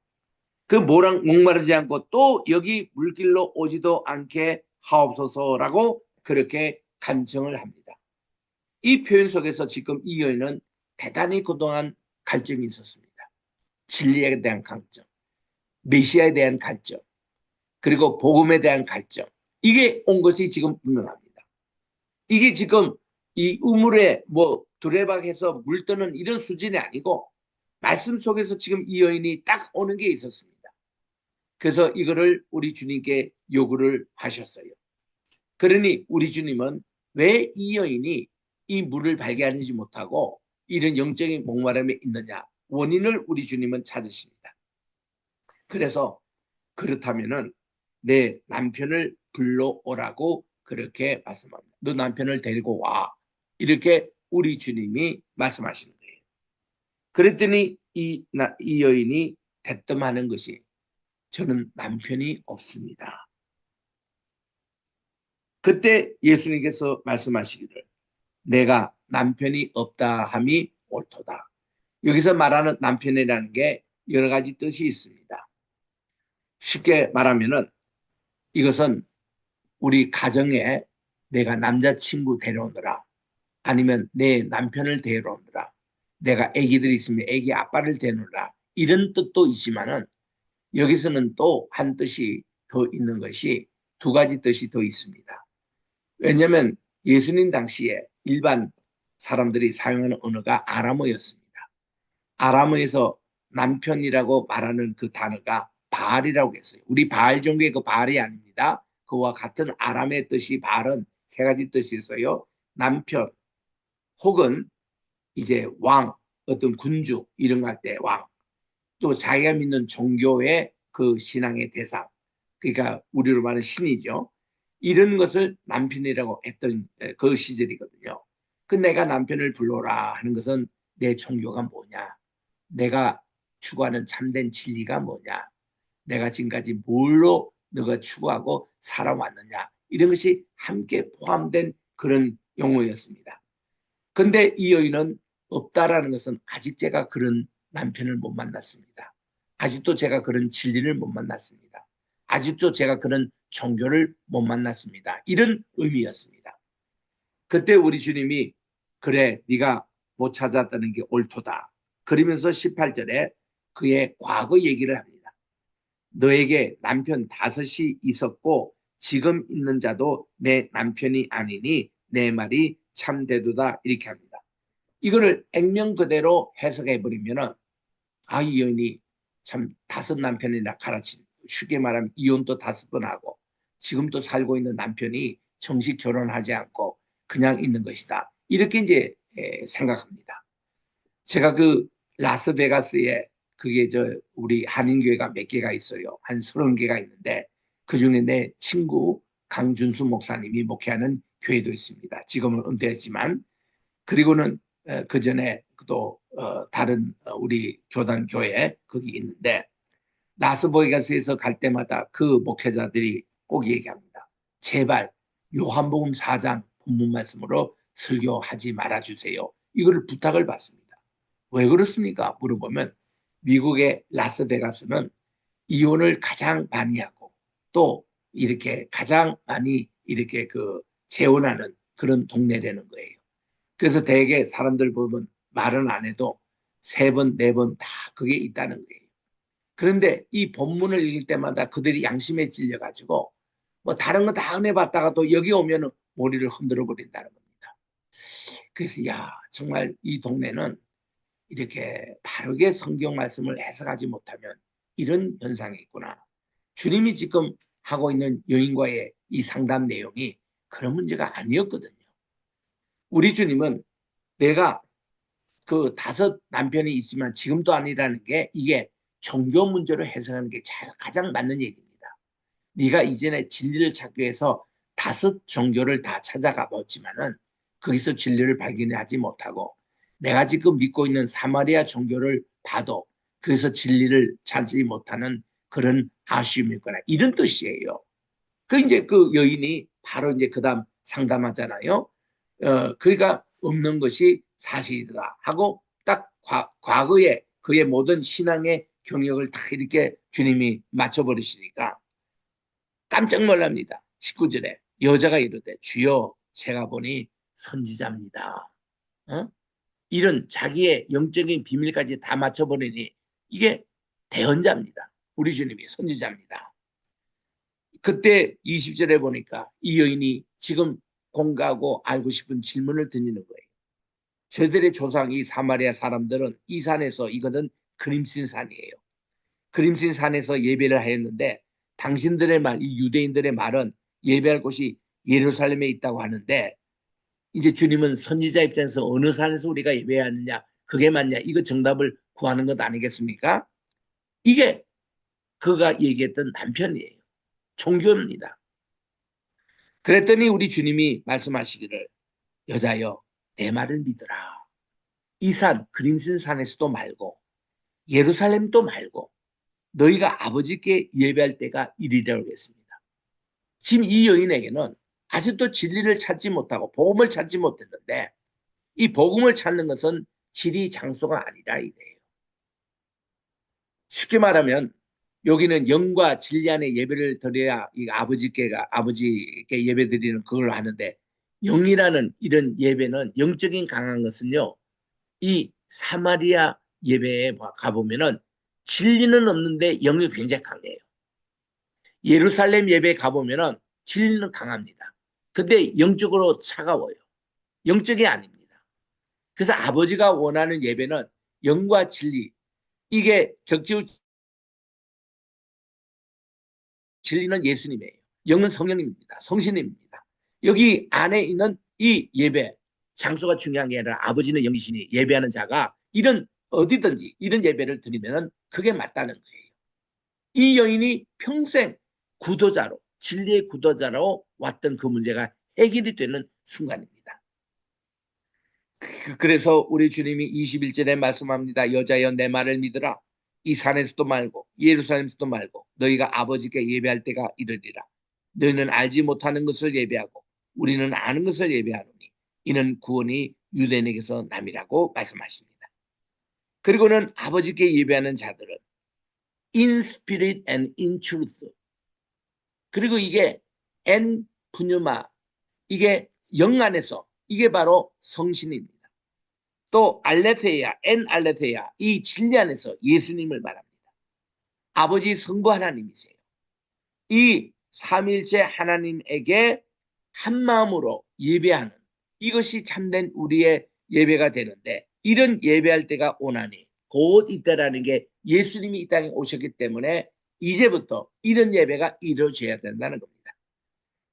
그 목마르지 않고 또 여기 물길로 오지도 않게 하옵소서라고 그렇게 간청을 합니다. 이 표현 속에서 지금 이 여인은 대단히 그동안 갈증이 있었습니다. 진리에 대한 갈증, 메시아에 대한 갈증, 그리고 복음에 대한 갈증. 이게 온 것이 지금 분명합니다. 이게 지금 이 우물에 뭐 두레박해서 물 뜨는 이런 수준이 아니고 말씀 속에서 지금 이 여인이 딱 오는 게 있었습니다. 그래서 이거를 우리 주님께 요구를 하셨어요. 그러니 우리 주님은 왜 이 여인이 이 물을 발견하지 못하고 이런 영적인 목마름에 있느냐 원인을 우리 주님은 찾으십니다. 그래서 그렇다면은 내 남편을 불러오라고 그렇게 말씀합니다. 너 남편을 데리고 와. 이렇게 우리 주님이 말씀하시는 거예요. 그랬더니 이 여인이 대뜸하는 것이 저는 남편이 없습니다. 그때 예수님께서 말씀하시기를 내가 남편이 없다 함이 옳도다. 여기서 말하는 남편이라는 게 여러 가지 뜻이 있습니다. 쉽게 말하면은 이것은 우리 가정에 내가 남자친구 데려오느라 아니면 내 남편을 데려오느라 내가 아기들이 있으면 아기 아빠를 데려오느라 이런 뜻도 있지만은 여기서는 또 한 뜻이 더 있는 것이 두 가지 뜻이 더 있습니다. 왜냐하면 예수님 당시에 일반 사람들이 사용하는 언어가 아람어였습니다. 아람어에서 남편이라고 말하는 그 단어가 바알이라고 했어요. 우리 바알 종교의 그 바알이 아닙니다. 그와 같은 아람의 뜻이 바알은 세 가지 뜻이 있어요. 남편 혹은 이제 왕, 어떤 군주 이런 거 할 때 왕, 또 자기가 믿는 종교의 그 신앙의 대상, 그러니까 우리로 말하는 신이죠. 이런 것을 남편이라고 했던 그 시절이거든요. 그 내가 남편을 불러라 하는 것은 내 종교가 뭐냐, 내가 추구하는 참된 진리가 뭐냐, 내가 지금까지 뭘로 너가 추구하고 살아왔느냐, 이런 것이 함께 포함된 그런 용어였습니다. 근데 이 여인은 없다라는 것은 아직 제가 그런 남편을 못 만났습니다. 아직도 제가 그런 진리를 못 만났습니다. 아직도 제가 그런 종교를 못 만났습니다. 이런 의미였습니다. 그때 우리 주님이 그래 네가 못 찾았다는 게 옳도다. 그러면서 18절에 그의 과거 얘기를 합니다. 너에게 남편 5이 있었고 지금 있는 자도 내 남편이 아니니 내 말이 참되도다, 이렇게 합니다. 이거를 액면 그대로 해석해 버리면은 이 여인이 참 5 남편이나 갈아친, 쉽게 말하면 이혼도 5번 하고 지금도 살고 있는 남편이 정식 결혼하지 않고 그냥 있는 것이다, 이렇게 이제 생각합니다. 제가 그 라스베가스에 그게 우리 한인교회가 몇 개가 있어요. 한 30개가 있는데 그중에 내 친구 강준수 목사님이 목회하는 교회도 있습니다. 지금은 은퇴했지만. 그리고는 그 전에 또 다른 우리 교단 교회 거기 있는데 라스베가스에서 갈 때마다 그 목회자들이 꼭 얘기합니다. 제발 요한복음 4장 본문 말씀으로 설교하지 말아주세요. 이거를 부탁을 받습니다. 왜 그렇습니까? 물어보면 미국의 라스베가스는 이혼을 가장 많이 하고 또 이렇게 가장 많이 이렇게 재혼하는 그런 동네라는 거예요. 그래서 대개 사람들 보면 말은 안 해도 3번, 4번 다 그게 있다는 거예요. 그런데 이 본문을 읽을 때마다 그들이 양심에 찔려가지고 뭐 다른 거 다 은혜 받다가도 여기 오면은 머리를 흔들어 버린다는 겁니다. 그래서 정말 이 동네는 이렇게 바르게 성경 말씀을 해석하지 못하면 이런 현상이 있구나. 주님이 지금 하고 있는 여인과의 이 상담 내용이 그런 문제가 아니었거든요. 우리 주님은 내가 그 5 남편이 있지만 지금도 아니라는 게 이게 종교 문제로 해석하는 게 가장 맞는 얘기입니다. 네가 이전에 진리를 찾기 위해서 5 종교를 다 찾아가 봤지만은 거기서 진리를 발견하지 못하고 내가 지금 믿고 있는 사마리아 종교를 봐도 거기서 진리를 찾지 못하는 그런 아쉬움이 있거나 이런 뜻이에요. 이제 그 여인이 바로 이제 그다음 상담하잖아요. 그러니까 없는 것이 사실이다 하고 딱 과거에 그의 모든 신앙의 경력을 다 이렇게 주님이 맞춰버리시니까 깜짝 놀랍니다. 19절에 여자가 이르되 주여 제가 보니 선지자입니다. 이런 자기의 영적인 비밀까지 다 맞춰버리니 이게 대언자입니다. 우리 주님이 선지자입니다. 그때 20절에 보니까 이 여인이 지금 공부하고 알고 싶은 질문을 던지는 거예요. 저들의 조상 이 사마리아 사람들은 이 산에서, 이것은 그림신 산이에요. 그림신 산에서 예배를 하였는데 당신들의 말, 이 유대인들의 말은 예배할 곳이 예루살렘에 있다고 하는데 이제 주님은 선지자 입장에서 어느 산에서 우리가 예배하느냐, 그게 맞냐, 이거 정답을 구하는 것 아니겠습니까? 이게 그가 얘기했던 남편이에요. 종교입니다. 그랬더니 우리 주님이 말씀하시기를 여자여 내 말을 믿으라. 이 산 그림신 산에서도 말고 예루살렘도 말고 너희가 아버지께 예배할 때가 이리라고 했습니다. 지금 이 여인에게는 아직도 진리를 찾지 못하고 복음을 찾지 못했는데 이 복음을 찾는 것은 지리 장소가 아니라 이래요. 쉽게 말하면 여기는 영과 진리 안에 예배를 드려야 이 아버지께 예배 드리는 그걸 하는데 영이라는 이런 예배는 영적인 강한 것은요. 이 사마리아 예배에 가보면은 진리는 없는데 영이 굉장히 강해요. 예루살렘 예배에 가보면은 진리는 강합니다. 근데 영적으로 차가워요. 영적이 아닙니다. 그래서 아버지가 원하는 예배는 영과 진리, 이게 적지우 진리는 예수님이에요. 영은 성령입니다. 성신입니다. 여기 안에 있는 이 예배 장소가 중요한 게 아니라 아버지는 영이시니 예배하는 자가 이런 어디든지 이런 예배를 드리면 그게 맞다는 거예요. 이 여인이 평생 구도자로, 진리의 구도자로 왔던 그 문제가 해결이 되는 순간입니다. 그래서 우리 주님이 21절에 말씀합니다. 여자여 내 말을 믿으라. 이 산에서도 말고 예루살렘에서도 말고 너희가 아버지께 예배할 때가 이르리라. 너희는 알지 못하는 것을 예배하고 우리는 아는 것을 예배하노니 이는 구원이 유대인에게서 남이라고 말씀하십니다. 그리고는 아버지께 예배하는 자들은 in spirit and in truth. 그리고 이게 en pneuma, 이게 영 안에서, 이게 바로 성신입니다. 또 알레테야, en 알레테야, 이 진리 안에서 예수님을 말합니다. 아버지 성부 하나님이세요. 이 삼일째 하나님에게 한 마음으로 예배하는, 이것이 참된 우리의 예배가 되는데, 이런 예배할 때가 오나니 곧 이때라는 게 예수님이 이 땅에 오셨기 때문에 이제부터 이런 예배가 이루어져야 된다는 겁니다.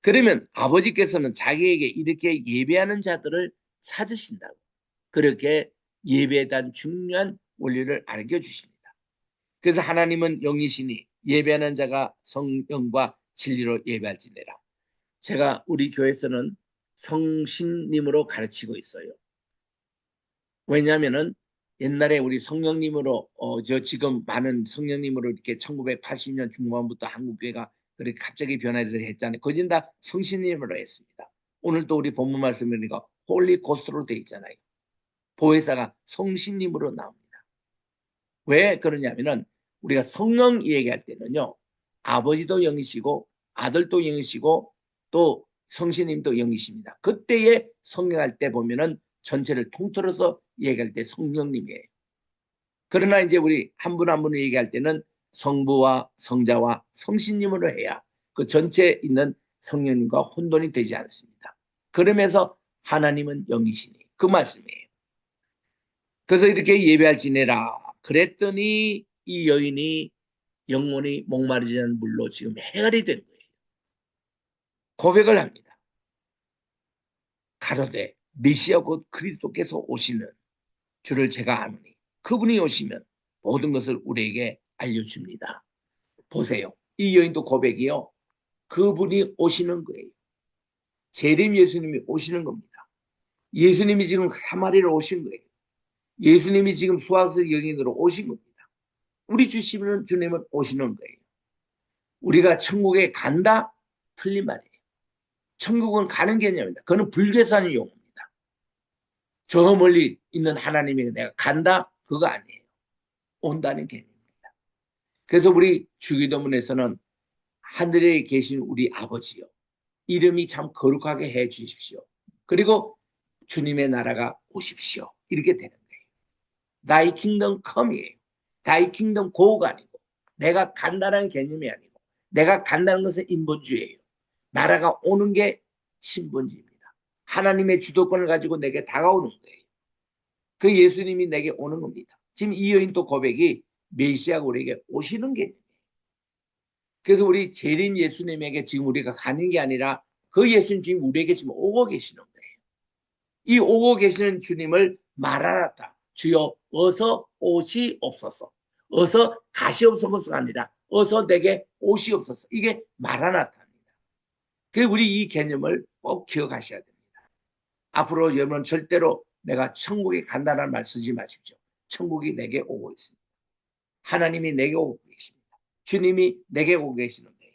그러면 아버지께서는 자기에게 이렇게 예배하는 자들을 찾으신다고, 그렇게 예배에 대한 중요한 원리를 알려주십니다. 그래서 하나님은 영이시니 예배하는 자가 성령과 진리로 예배할지니라. 제가 우리 교회에서는 성신님으로 가르치고 있어요. 왜냐하면은 옛날에 우리 성령님으로 저 지금 많은 성령님으로 이렇게 1980년 중반부터 한국교회가 그렇게 갑자기 변화해서 했잖아요. 거진 다 성신님으로 했습니다. 오늘도 우리 본문 말씀이니까 홀리 고스트로 돼 있잖아요. 보혜사가 성신님으로 나옵니다. 왜 그러냐면은 우리가 성령 얘기할 때는요, 아버지도 영이시고 아들도 영이시고 또 성신님도 영이십니다. 그때에 성령할 때 보면은 전체를 통틀어서 얘기할 때 성령님이에요. 그러나 이제 우리 한 분 한 분을 얘기할 때는 성부와 성자와 성신님으로 해야 그 전체에 있는 성령님과 혼돈이 되지 않습니다. 그러면서 하나님은 영이시니 그 말씀이에요. 그래서 이렇게 예배할지니라 그랬더니 이 여인이 영혼이 목마르지 않은 물로 지금 해결이 된 거예요. 고백을 합니다. 가로되 메시아 곧 그리스도께서 오시는 줄을 제가 아노니 그분이 오시면 모든 것을 우리에게 알려줍니다. 보세요. 이 여인도 고백이요. 그분이 오시는 거예요. 재림 예수님이 오시는 겁니다. 예수님이 지금 사마리아로 오신 거예요. 예수님이 지금 수학적 영인으로 오신 겁니다. 우리 주시는 주님은 오시는 거예요. 우리가 천국에 간다? 틀린 말이에요. 천국은 가는 개념입니다. 그거는 불교에서 하는 용어입니다. 저 멀리 있는 하나님이 내가 간다? 그거 아니에요. 온다는 개념입니다. 그래서 우리 주기도문에서는 하늘에 계신 우리 아버지요. 이름이 참 거룩하게 해 주십시오. 그리고 주님의 나라가 오십시오. 이렇게 되는 거예요. Thy kingdom come이에요. Thy kingdom go가 아니고 내가 간다는 개념이 아니고 내가 간다는 것은 인본주의예요. 나라가 오는 게 신본주의입니다. 하나님의 주도권을 가지고 내게 다가오는 거예요. 그 예수님이 내게 오는 겁니다. 지금 이 여인 또 고백이 메시아가 우리에게 오시는 개념이에요. 그래서 우리 재림 예수님에게 지금 우리가 가는 게 아니라 그 예수님 지금 우리에게 지금 오고 계시는 거예요. 이 오고 계시는 주님을 마라나타, 주여 어서 오시옵소서. 어서 가시옵소서가 아니라 어서 내게 오시옵소서. 이게 마라나타입니다. 그래서 우리 이 개념을 꼭 기억하셔야 됩니다. 앞으로 여러분 절대로 내가 천국에 간다는 말 쓰지 마십시오. 천국이 내게 오고 있습니다. 하나님이 내게 오고 계십니다. 주님이 내게 오고 계시는 거예요.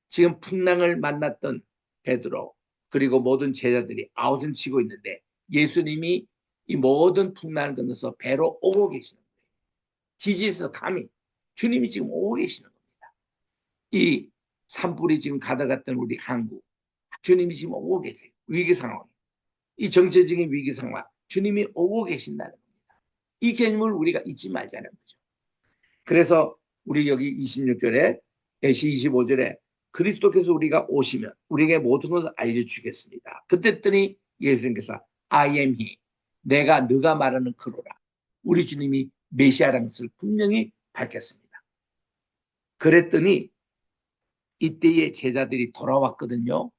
지금 풍랑을 만났던 베드로 그리고 모든 제자들이 아웃을 치고 있는데 예수님이 이 모든 풍랑을 건너서 배로 오고 계시는 거예요. 지지에서 감히 주님이 지금 오고 계시는 겁니다. 이 산불이 지금 가다갔던 우리 한국 주님이 지금 오고 계세요. 위기 상황, 이 정체적인 위기 상황 주님이 오고 계신다는 겁니다. 이 개념을 우리가 잊지 말자는 거죠. 그래서 우리 여기 26절에 예시 25절에 그리스도께서 우리가 오시면 우리에게 모든 것을 알려주겠습니다. 그때더니 예수님께서 I am he, 내가 너가 말하는 그로라. 우리 주님이 메시아라는 것을 분명히 밝혔습니다. 그랬더니 이때의 제자들이 돌아왔거든요.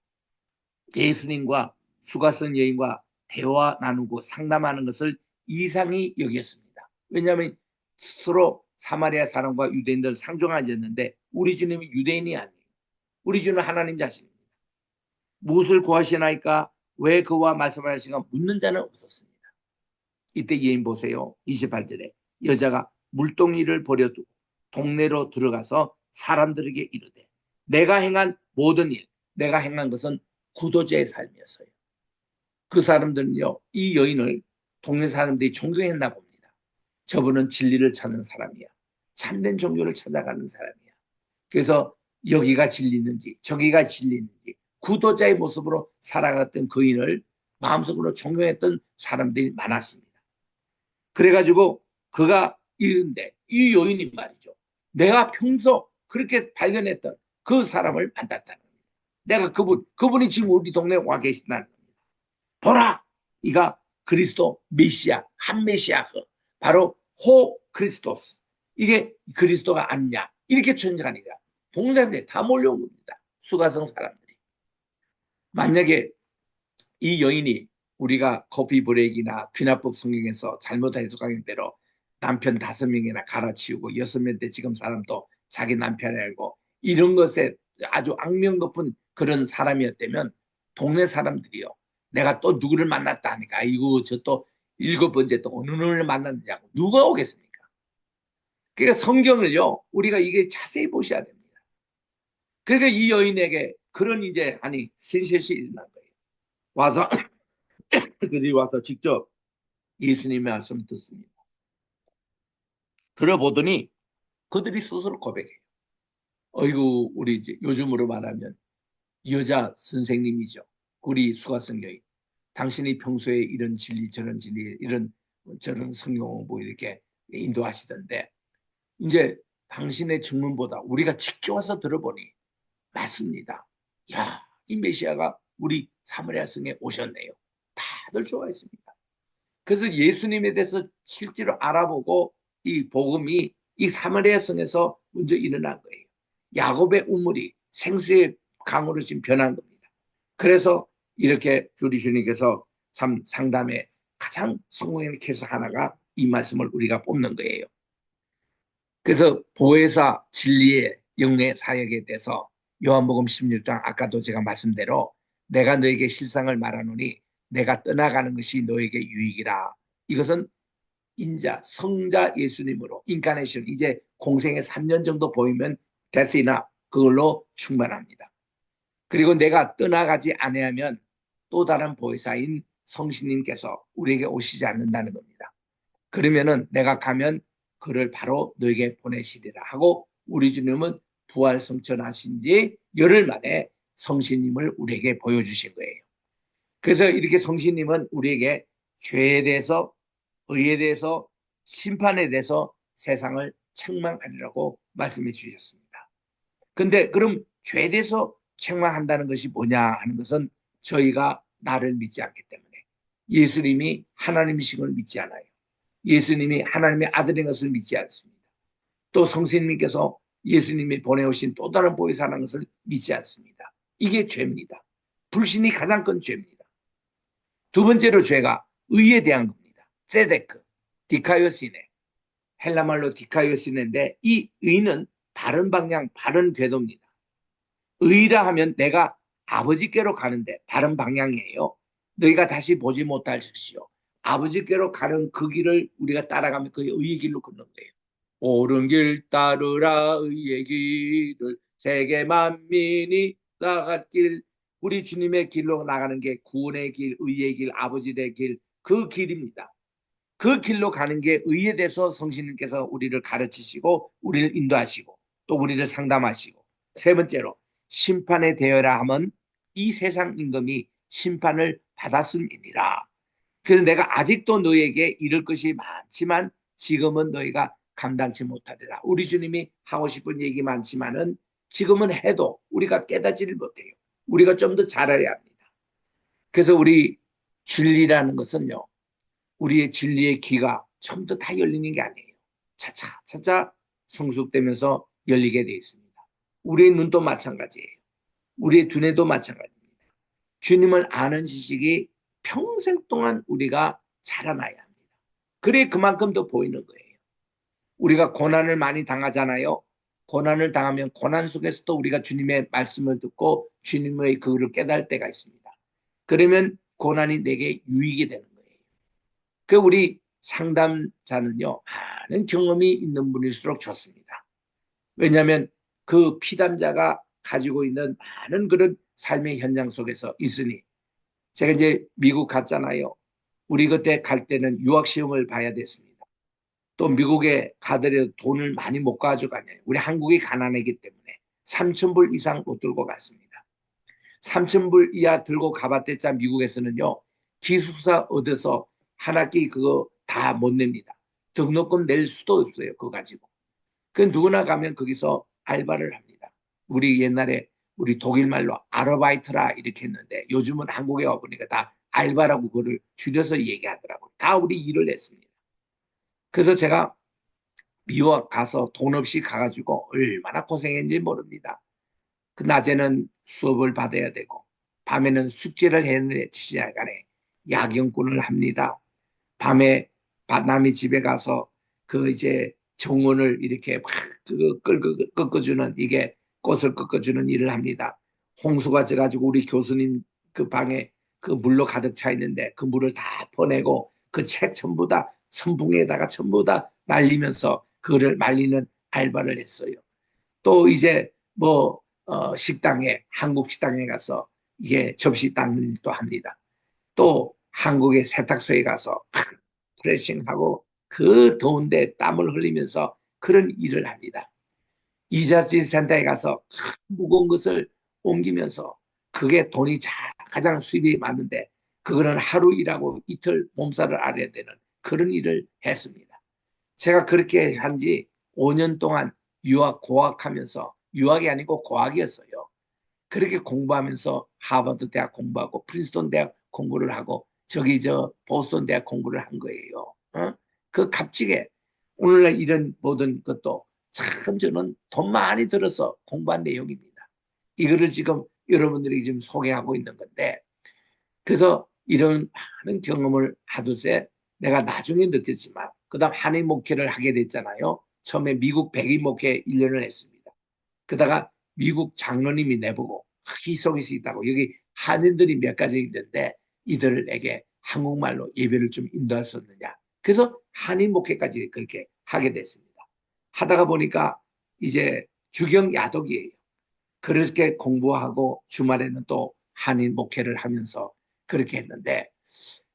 예수님과 수가성 여인과 대화 나누고 상담하는 것을 이상히 여겼습니다. 왜냐하면 서로 사마리아 사람과 유대인들 상종하셨는데 우리 주님이 유대인이 아니에요. 우리 주는 하나님 자신입니다. 무엇을 구하시나이까? 왜 그와 말씀하시는가? 묻는 자는 없었습니다. 이때 예인 보세요. 28절에 여자가 물동이를 버려두고 동네로 들어가서 사람들에게 이르되 내가 행한 모든 일, 내가 행한 것은 구도자의 삶이었어요. 그 사람들은요, 이 여인을 동네 사람들이 존경했나 봅니다. 저분은 진리를 찾는 사람이야. 참된 종교를 찾아가는 사람이야. 그래서 여기가 진리인지 저기가 진리인지 구도자의 모습으로 살아갔던 그인을 마음속으로 존경했던 사람들이 많았습니다. 그래가지고 그가 이른데 이 여인이 말이죠. 내가 평소 그렇게 발견했던 그 사람을 만났다는 겁니다. 내가 그분이 지금 우리 동네에 와 계신다는 겁니다. 보라, 이가 그리스도 메시아, 한 메시아가 바로 호 크리스토스. 이게 그리스도가 아니냐 이렇게 천장하니까 동사람들이 다 몰려온 겁니다. 수가성 사람들이. 만약에 이 여인이 우리가 커피 브레이크나 귀납법 성경에서 잘못 해석한 대로 남편 5명이나 갈아치우고 6명 지금 사람도 자기 남편을 알고 이런 것에 아주 악명 높은 그런 사람이었다면 동네 사람들이요. 내가 또 누구를 만났다 하니까 아이고 저 또 7번째 또 어느 놈을 만났느냐고 누가 오겠습니까? 그러니까 성경을요. 우리가 이게 자세히 보셔야 됩니다. 그러니까 이 여인에게 그런 이제 아니 센셋이 일어난 거예요. 와서 그들이 와서 직접 예수님의 말씀을 듣습니다. 들어보더니 그들이 스스로 고백해요. 어이구 우리 이제 요즘으로 말하면 여자 선생님이죠. 우리 수가성 여인. 당신이 평소에 이런 진리 저런 진리 이런 저런 성경 뭐 이렇게 인도하시던데 이제 당신의 증문보다 우리가 직접 와서 들어보니 맞습니다. 야, 이 메시아가 우리 사마리아 성에 오셨네요. 다들 좋아했습니다. 그래서 예수님에 대해서 실제로 알아보고 이 복음이 이 사마리아 성에서 먼저 일어난 거예요. 야곱의 우물이 생수의 강으로 지금 변한 겁니다. 그래서 이렇게 주리 주님께서 참 상담의 가장 성공의 케이스 하나가 이 말씀을 우리가 뽑는 거예요. 그래서 보혜사 진리의 영의 사역에 대해서 요한복음 16장 아까도 제가 말씀대로 내가 너에게 실상을 말하노니 내가 떠나가는 것이 너에게 유익이라. 이것은 인자 성자 예수님으로 인카네이션 이제 공생에 3년 정도 보이면 됐으나 그걸로 충분합니다. 그리고 내가 떠나가지 아니하면 또 다른 보혜사인 성신님께서 우리에게 오시지 않는다는 겁니다. 그러면은 내가 가면 그를 바로 너에게 보내시리라 하고 우리 주님은 부활 성천하신 지 열흘 만에 성신님을 우리에게 보여주신 거예요. 그래서 이렇게 성신님은 우리에게 죄에 대해서 의에 대해서 심판에 대해서 세상을 책망하리라고 말씀해 주셨습니다. 근데 그럼 죄에 대해서 책망한다는 것이 뭐냐 하는 것은 저희가 나를 믿지 않기 때문에 예수님이 하나님이신 걸 믿지 않아요. 예수님이 하나님의 아들인 것을 믿지 않습니다. 또 성신님께서 예수님이 보내오신 또 다른 보혜사라는 것을 믿지 않습니다. 이게 죄입니다. 불신이 가장 큰 죄입니다. 두 번째로 죄가 의에 대한 겁니다. 세데크, 디카이오시네, 헬라말로 디카이오시네인데 이 의는 바른 방향, 바른 궤도입니다. 의라 하면 내가 아버지께로 가는데 바른 방향이에요. 너희가 다시 보지 못할 것이요. 아버지께로 가는 그 길을 우리가 따라가면 그 의의 길로 걷는 거예요. 옳은 길 따르라 의의 길을 세계 만민이 나갈 길. 우리 주님의 길로 나가는 게 구원의 길, 의의 길, 아버지의 길, 그 길입니다. 그 길로 가는 게 의에 대해서 성신님께서 우리를 가르치시고 우리를 인도하시고 또 우리를 상담하시고 세 번째로 심판에 대하라 하면 이 세상 임금이 심판을 받았음이니라. 그래서 내가 아직도 너에게 이럴 것이 많지만 지금은 너희가 감당치 못하리라. 우리 주님이 하고 싶은 얘기 많지만은 지금은 해도 우리가 깨닫지를 못해요. 우리가 좀 더 잘해야 합니다. 그래서 우리 진리라는 것은요. 우리의 진리의 귀가 처음부터 다 열리는 게 아니에요. 차차 성숙되면서 열리게 되어 있습니다. 우리의 눈도 마찬가지예요. 우리의 두뇌도 마찬가지입니다. 주님을 아는 지식이 평생 동안 우리가 자라나야 합니다. 그래 그만큼 더 보이는 거예요. 우리가 고난을 많이 당하잖아요. 고난을 당하면 고난 속에서도 우리가 주님의 말씀을 듣고 주님의 그를 깨달을 때가 있습니다. 그러면 고난이 내게 유익이 되는 거예요. 그 우리 상담자는요, 많은 경험이 있는 분일수록 좋습니다. 왜냐하면 그 피담자가 가지고 있는 많은 그런 삶의 현장 속에서 있으니, 제가 이제 미국 갔잖아요. 우리 그때 갈 때는 유학 시험을 봐야 됐습니다. 또 미국에 가더라도 돈을 많이 못 가져가냐요. 우리 한국이 가난하기 때문에 3,000불 이상 못 들고 갔습니다. 3,000불 이하 들고 가봤댔자 미국에서는요, 기숙사 얻어서 한 학기 그거 다 못 냅니다. 등록금 낼 수도 없어요. 그거 가지고. 그 누구나 가면 거기서 알바를 합니다. 우리 옛날에 우리 독일 말로 아르바이트라 이렇게 했는데 요즘은 한국에 와보니까 다 알바라고 그걸 줄여서 얘기하더라고요. 다 우리 일을 했습니다. 그래서 제가 미국 가서 돈 없이 가가지고 얼마나 고생했는지 모릅니다. 그 낮에는 수업을 받아야 되고 밤에는 숙제를 했는데 시간에 야경꾼을 합니다. 밤에 남의 집에 가서 그 이제 정원을 이렇게 막 꺾어주는 이게 꽃을 꺾어주는 일을 합니다. 홍수가 져가지고 우리 교수님 그 방에 그 물로 가득 차 있는데 그 물을 다 퍼내고 그 책 전부 다 선풍에다가 전부 다 날리면서 그거를 말리는 알바를 했어요. 또 이제 뭐 식당에 한국 식당에 가서 이게 접시 닦는 일도 합니다. 또 한국의 세탁소에 가서 프레싱하고 그 더운데 땀을 흘리면서 그런 일을 합니다. 이자진 센터에 가서 무거운 것을 옮기면서 그게 돈이 가장 수입이 많은데 그거는 하루 일하고 이틀 몸살을 앓아야 되는 그런 일을 했습니다. 제가 그렇게 한 지 5년 동안 고학하면서 유학이 아니고 고학이었어요. 그렇게 공부하면서 하버드 대학 공부하고 프린스턴 대학 공부를 하고 저기 저 보스턴 대학 공부를 한 거예요. 그 값지게 오늘날 이런 모든 것도 참 저는 돈 많이 들어서 공부한 내용입니다. 이거를 지금 여러분들이 지금 소개하고 있는 건데 그래서 이런 많은 경험을 하두세 내가 나중에 느꼈지만 그다음 한인 목회를 하게 됐잖아요. 처음에 미국 백인 목회 1년을 했습니다. 그러다가 미국 장로님이 내보고 희석일 수 있다고 여기 한인들이 몇 가지 있는데 이들에게 한국말로 예배를 좀 인도할 수 없느냐. 그래서 한인 목회까지 그렇게 하게 됐습니다. 하다가 보니까 이제 주경 야독이에요. 그렇게 공부하고 주말에는 또 한인 목회를 하면서 그렇게 했는데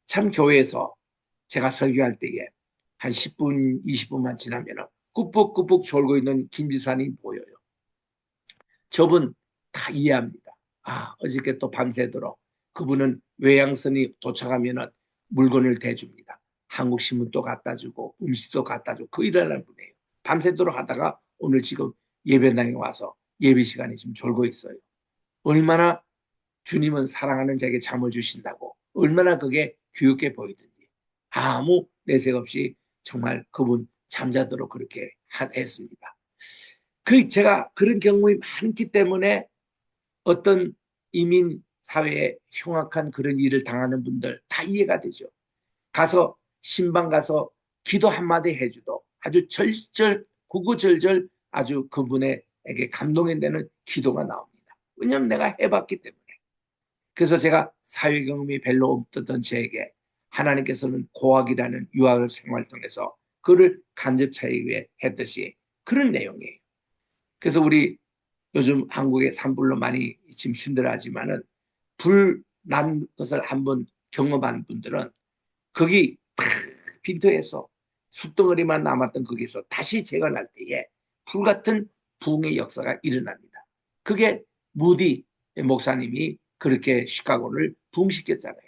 참 교회에서 제가 설교할 때에 한 10분, 20분만 지나면 꾸벅꾸벅 졸고 있는 김지사님 보여요. 저분 다 이해합니다. 아, 어저께 또 밤새도록 그분은 외양선이 도착하면 물건을 대줍니다. 한국 신문도 갖다 주고 음식도 갖다 주고 그 일을 하는 분이에요. 밤새도록 하다가 오늘 지금 예배당에 와서 예배 시간에 지금 졸고 있어요. 얼마나 주님은 사랑하는 자에게 잠을 주신다고 얼마나 그게 귀엽게 보이든지 아무 내색 없이 정말 그분 잠자도록 그렇게 했습니다. 제가 그런 경험이 많기 때문에 어떤 이민 사회에 흉악한 그런 일을 당하는 분들 다 이해가 되죠. 가서 신방 가서 기도 한마디 해주도 아주 구구절절 아주 그분에게 감동이 되는 기도가 나옵니다. 왜냐하면 내가 해봤기 때문에. 그래서 제가 사회 경험이 별로 없었던 저에게 하나님께서는 고학이라는 유학 생활을 통해서 그를 간접차이에 했듯이 그런 내용이에요. 그래서 우리 요즘 한국에 산불로 많이 지금 힘들어하지만은 불 난 것을 한번 경험한 분들은 거기 빈터에서 숯덩어리만 남았던 거기서 다시 재건할 때에 불같은 부흥의 역사가 일어납니다. 그게 무디 목사님이 그렇게 시카고를 부흥시켰잖아요.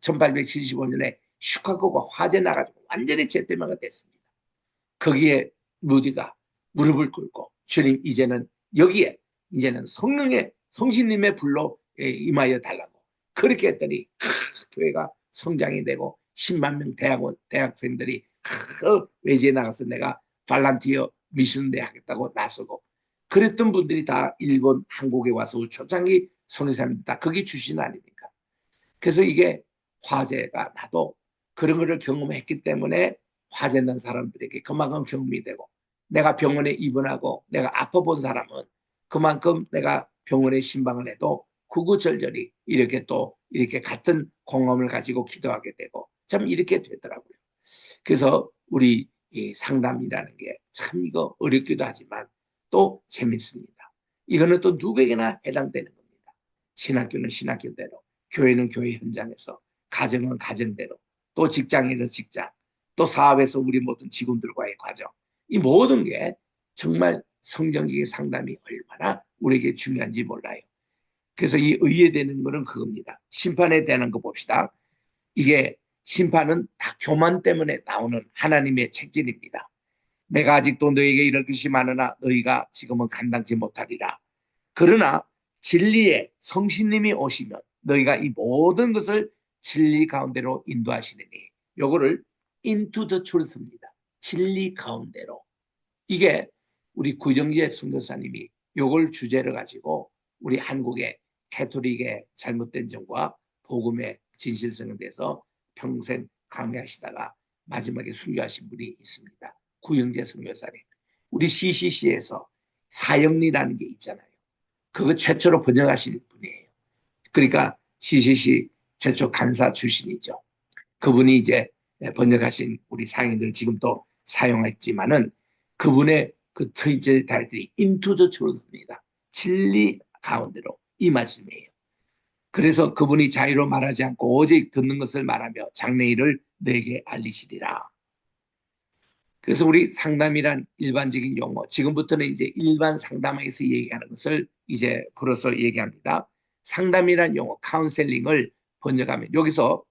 1875년에 시카고가 화재 나가지고 완전히 제때마가 됐습니다. 거기에 무디가 무릎을 꿇고 주님 이제는 여기에 이제는 성신님의 불로 임하여 달라고 그렇게 했더니 교회가 성장이 되고 10만 명 대학생들이 외지에 나가서 내가 발란티어 미션대 하겠다고 나서고 그랬던 분들이 다 일본 한국에 와서 초창기 선교사님들 다 거기 출신 아닙니까? 그래서 이게 화재가 나도 그런 거를 경험했기 때문에 화재 난 사람들에게 그만큼 경험이 되고 내가 병원에 입원하고 내가 아파본 사람은 그만큼 내가 병원에 신방을 해도 구구절절히 이렇게 또 이렇게 같은 공감을 가지고 기도하게 되고 참 이렇게 되더라고요. 그래서 우리 이 상담이라는 게 참 이거 어렵기도 하지만 또 재밌습니다. 이거는 또 누구에게나 해당되는 겁니다. 신학교는 신학교대로, 교회는 교회 현장에서, 가정은 가정대로, 또 직장에서 직장, 또 사업에서 우리 모든 직원들과의 과정, 이 모든 게 정말 성경적인 상담이 얼마나 우리에게 중요한지 몰라요. 그래서 이 의외되는 거는 그겁니다. 심판에 대한 거 봅시다. 이게 심판은 다 교만 때문에 나오는 하나님의 책질입니다. 내가 아직도 너에게 이럴 것이 많으나 너희가 지금은 감당치 못하리라. 그러나 진리의 성신님이 오시면 너희가 이 모든 것을 진리 가운데로 인도하시느니, 요거를 into the truth입니다. 진리 가운데로. 이게 우리 구정재 선교사님이 요걸 주제를 가지고 우리 한국의 캐토릭의 잘못된 점과 복음의 진실성에 대해서 평생 강의하시다가 마지막에 순교하신 분이 있습니다. 구영재 선교사님. 우리 CCC에서 사형리라는 게 있잖아요. 그거 최초로 번역하신 분이에요. 그러니까 CCC 최초 간사 출신이죠. 그분이 이제 번역하신 우리 상인들 지금 또 사용했지만은 그분의 그 트위터 타이틀이 Into the Truth입니다. 진리 가운데로, 이 말씀이에요. 그래서 그분이 자유로 말하지 않고 오직 듣는 것을 말하며 장래일을 내게 알리시리라. 그래서 우리 상담이란 일반적인 용어, 지금부터는 이제 일반 상담에서 얘기하는 것을 이제 불어서 얘기합니다. 상담이란 용어, 카운셀링을 번역하면 여기서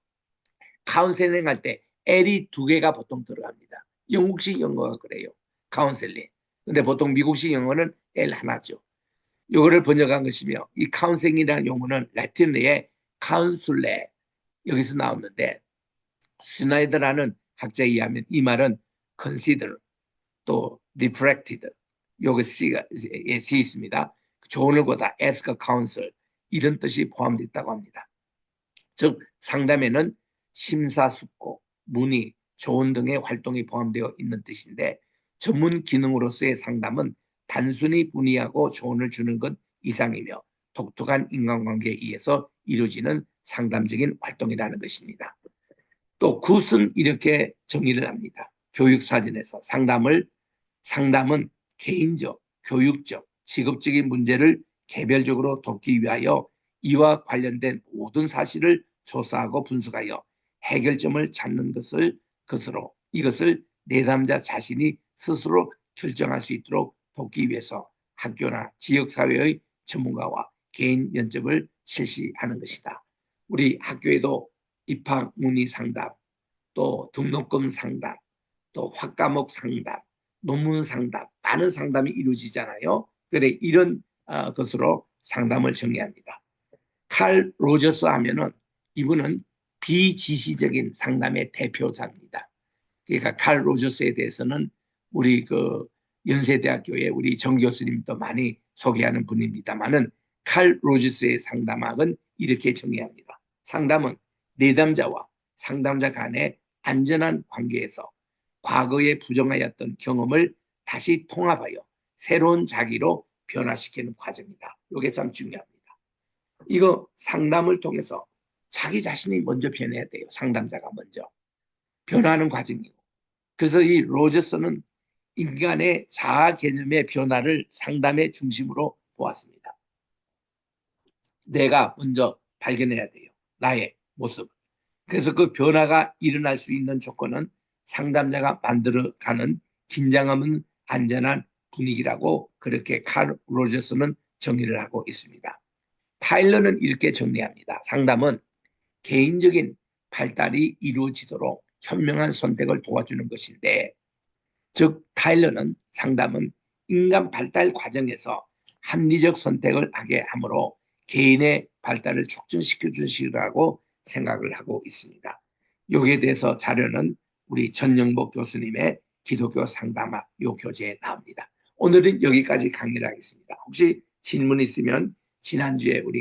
카운셀링 할 때 L이 두 개가 보통 들어갑니다. 영국식 영어가 그래요. 카운셀링. 근데 보통 미국식 영어는 L 하나죠. 이거를 번역한 것이며, 이 카운셀링이라는 용어는 라틴어의 카운술레, 여기서 나오는데, 스나이더라는 학자에 의하면 이 말은 consider, 또 reflected, 요거 C가 C 있습니다. 조언을 보다 ask counsel, 이런 뜻이 포함되어 있다고 합니다. 즉 상담에는 심사숙고, 문의, 조언 등의 활동이 포함되어 있는 뜻인데, 전문 기능으로서의 상담은 단순히 문의하고 조언을 주는 것 이상이며 독특한 인간관계에 의해서 이루어지는 상담적인 활동이라는 것입니다. 또 굿은 이렇게 정의를 합니다. 교육사전에서 상담은 개인적, 교육적, 직업적인 문제를 개별적으로 돕기 위하여 이와 관련된 모든 사실을 조사하고 분석하여 해결점을 찾는 것으로 이것을 내담자 자신이 스스로 결정할 수 있도록 돕기 위해서 학교나 지역사회의 전문가와 개인 면접을 실시하는 것이다. 우리 학교에도 입학 문의 상담, 또 등록금 상담, 또 학과목 상담, 논문 상담, 많은 상담이 이루어지잖아요. 그래 이런 것으로 상담을 정의합니다. 칼 로저스 하면은 이분은 비지시적인 상담의 대표자입니다. 그러니까 칼 로저스에 대해서는 우리 그 연세대학교의 우리 정 교수님도 많이 소개하는 분입니다만은, 칼 로저스의 상담학은 이렇게 정의합니다. 상담은 내담자와 상담자 간의 안전한 관계에서 과거에 부정하였던 경험을 다시 통합하여 새로운 자기로 변화시키는 과정이다. 이게 참 중요합니다. 이거 상담을 통해서 자기 자신이 먼저 변해야 돼요. 상담자가 먼저 변화하는 과정이고, 그래서 이 로저스는 인간의 자아 개념의 변화를 상담의 중심으로 보았습니다. 내가 먼저 발견해야 돼요. 나의 모습. 그래서 그 변화가 일어날 수 있는 조건은 상담자가 만들어가는 긴장하면 안전한 분위기라고, 그렇게 칼 로저스는 정의를 하고 있습니다. 타일러는 이렇게 정리합니다. 상담은 개인적인 발달이 이루어지도록 현명한 선택을 도와주는 것인데, 즉 타일러는 상담은 인간 발달 과정에서 합리적 선택을 하게 하므로 개인의 발달을 촉진시켜 주시라고 생각을 하고 있습니다. 여기에 대해서 자료는 우리 전영복 교수님의 기독교 상담학 요 교재에 나옵니다. 오늘은 여기까지 강의를 하겠습니다. 혹시 질문 있으면 지난주에 우리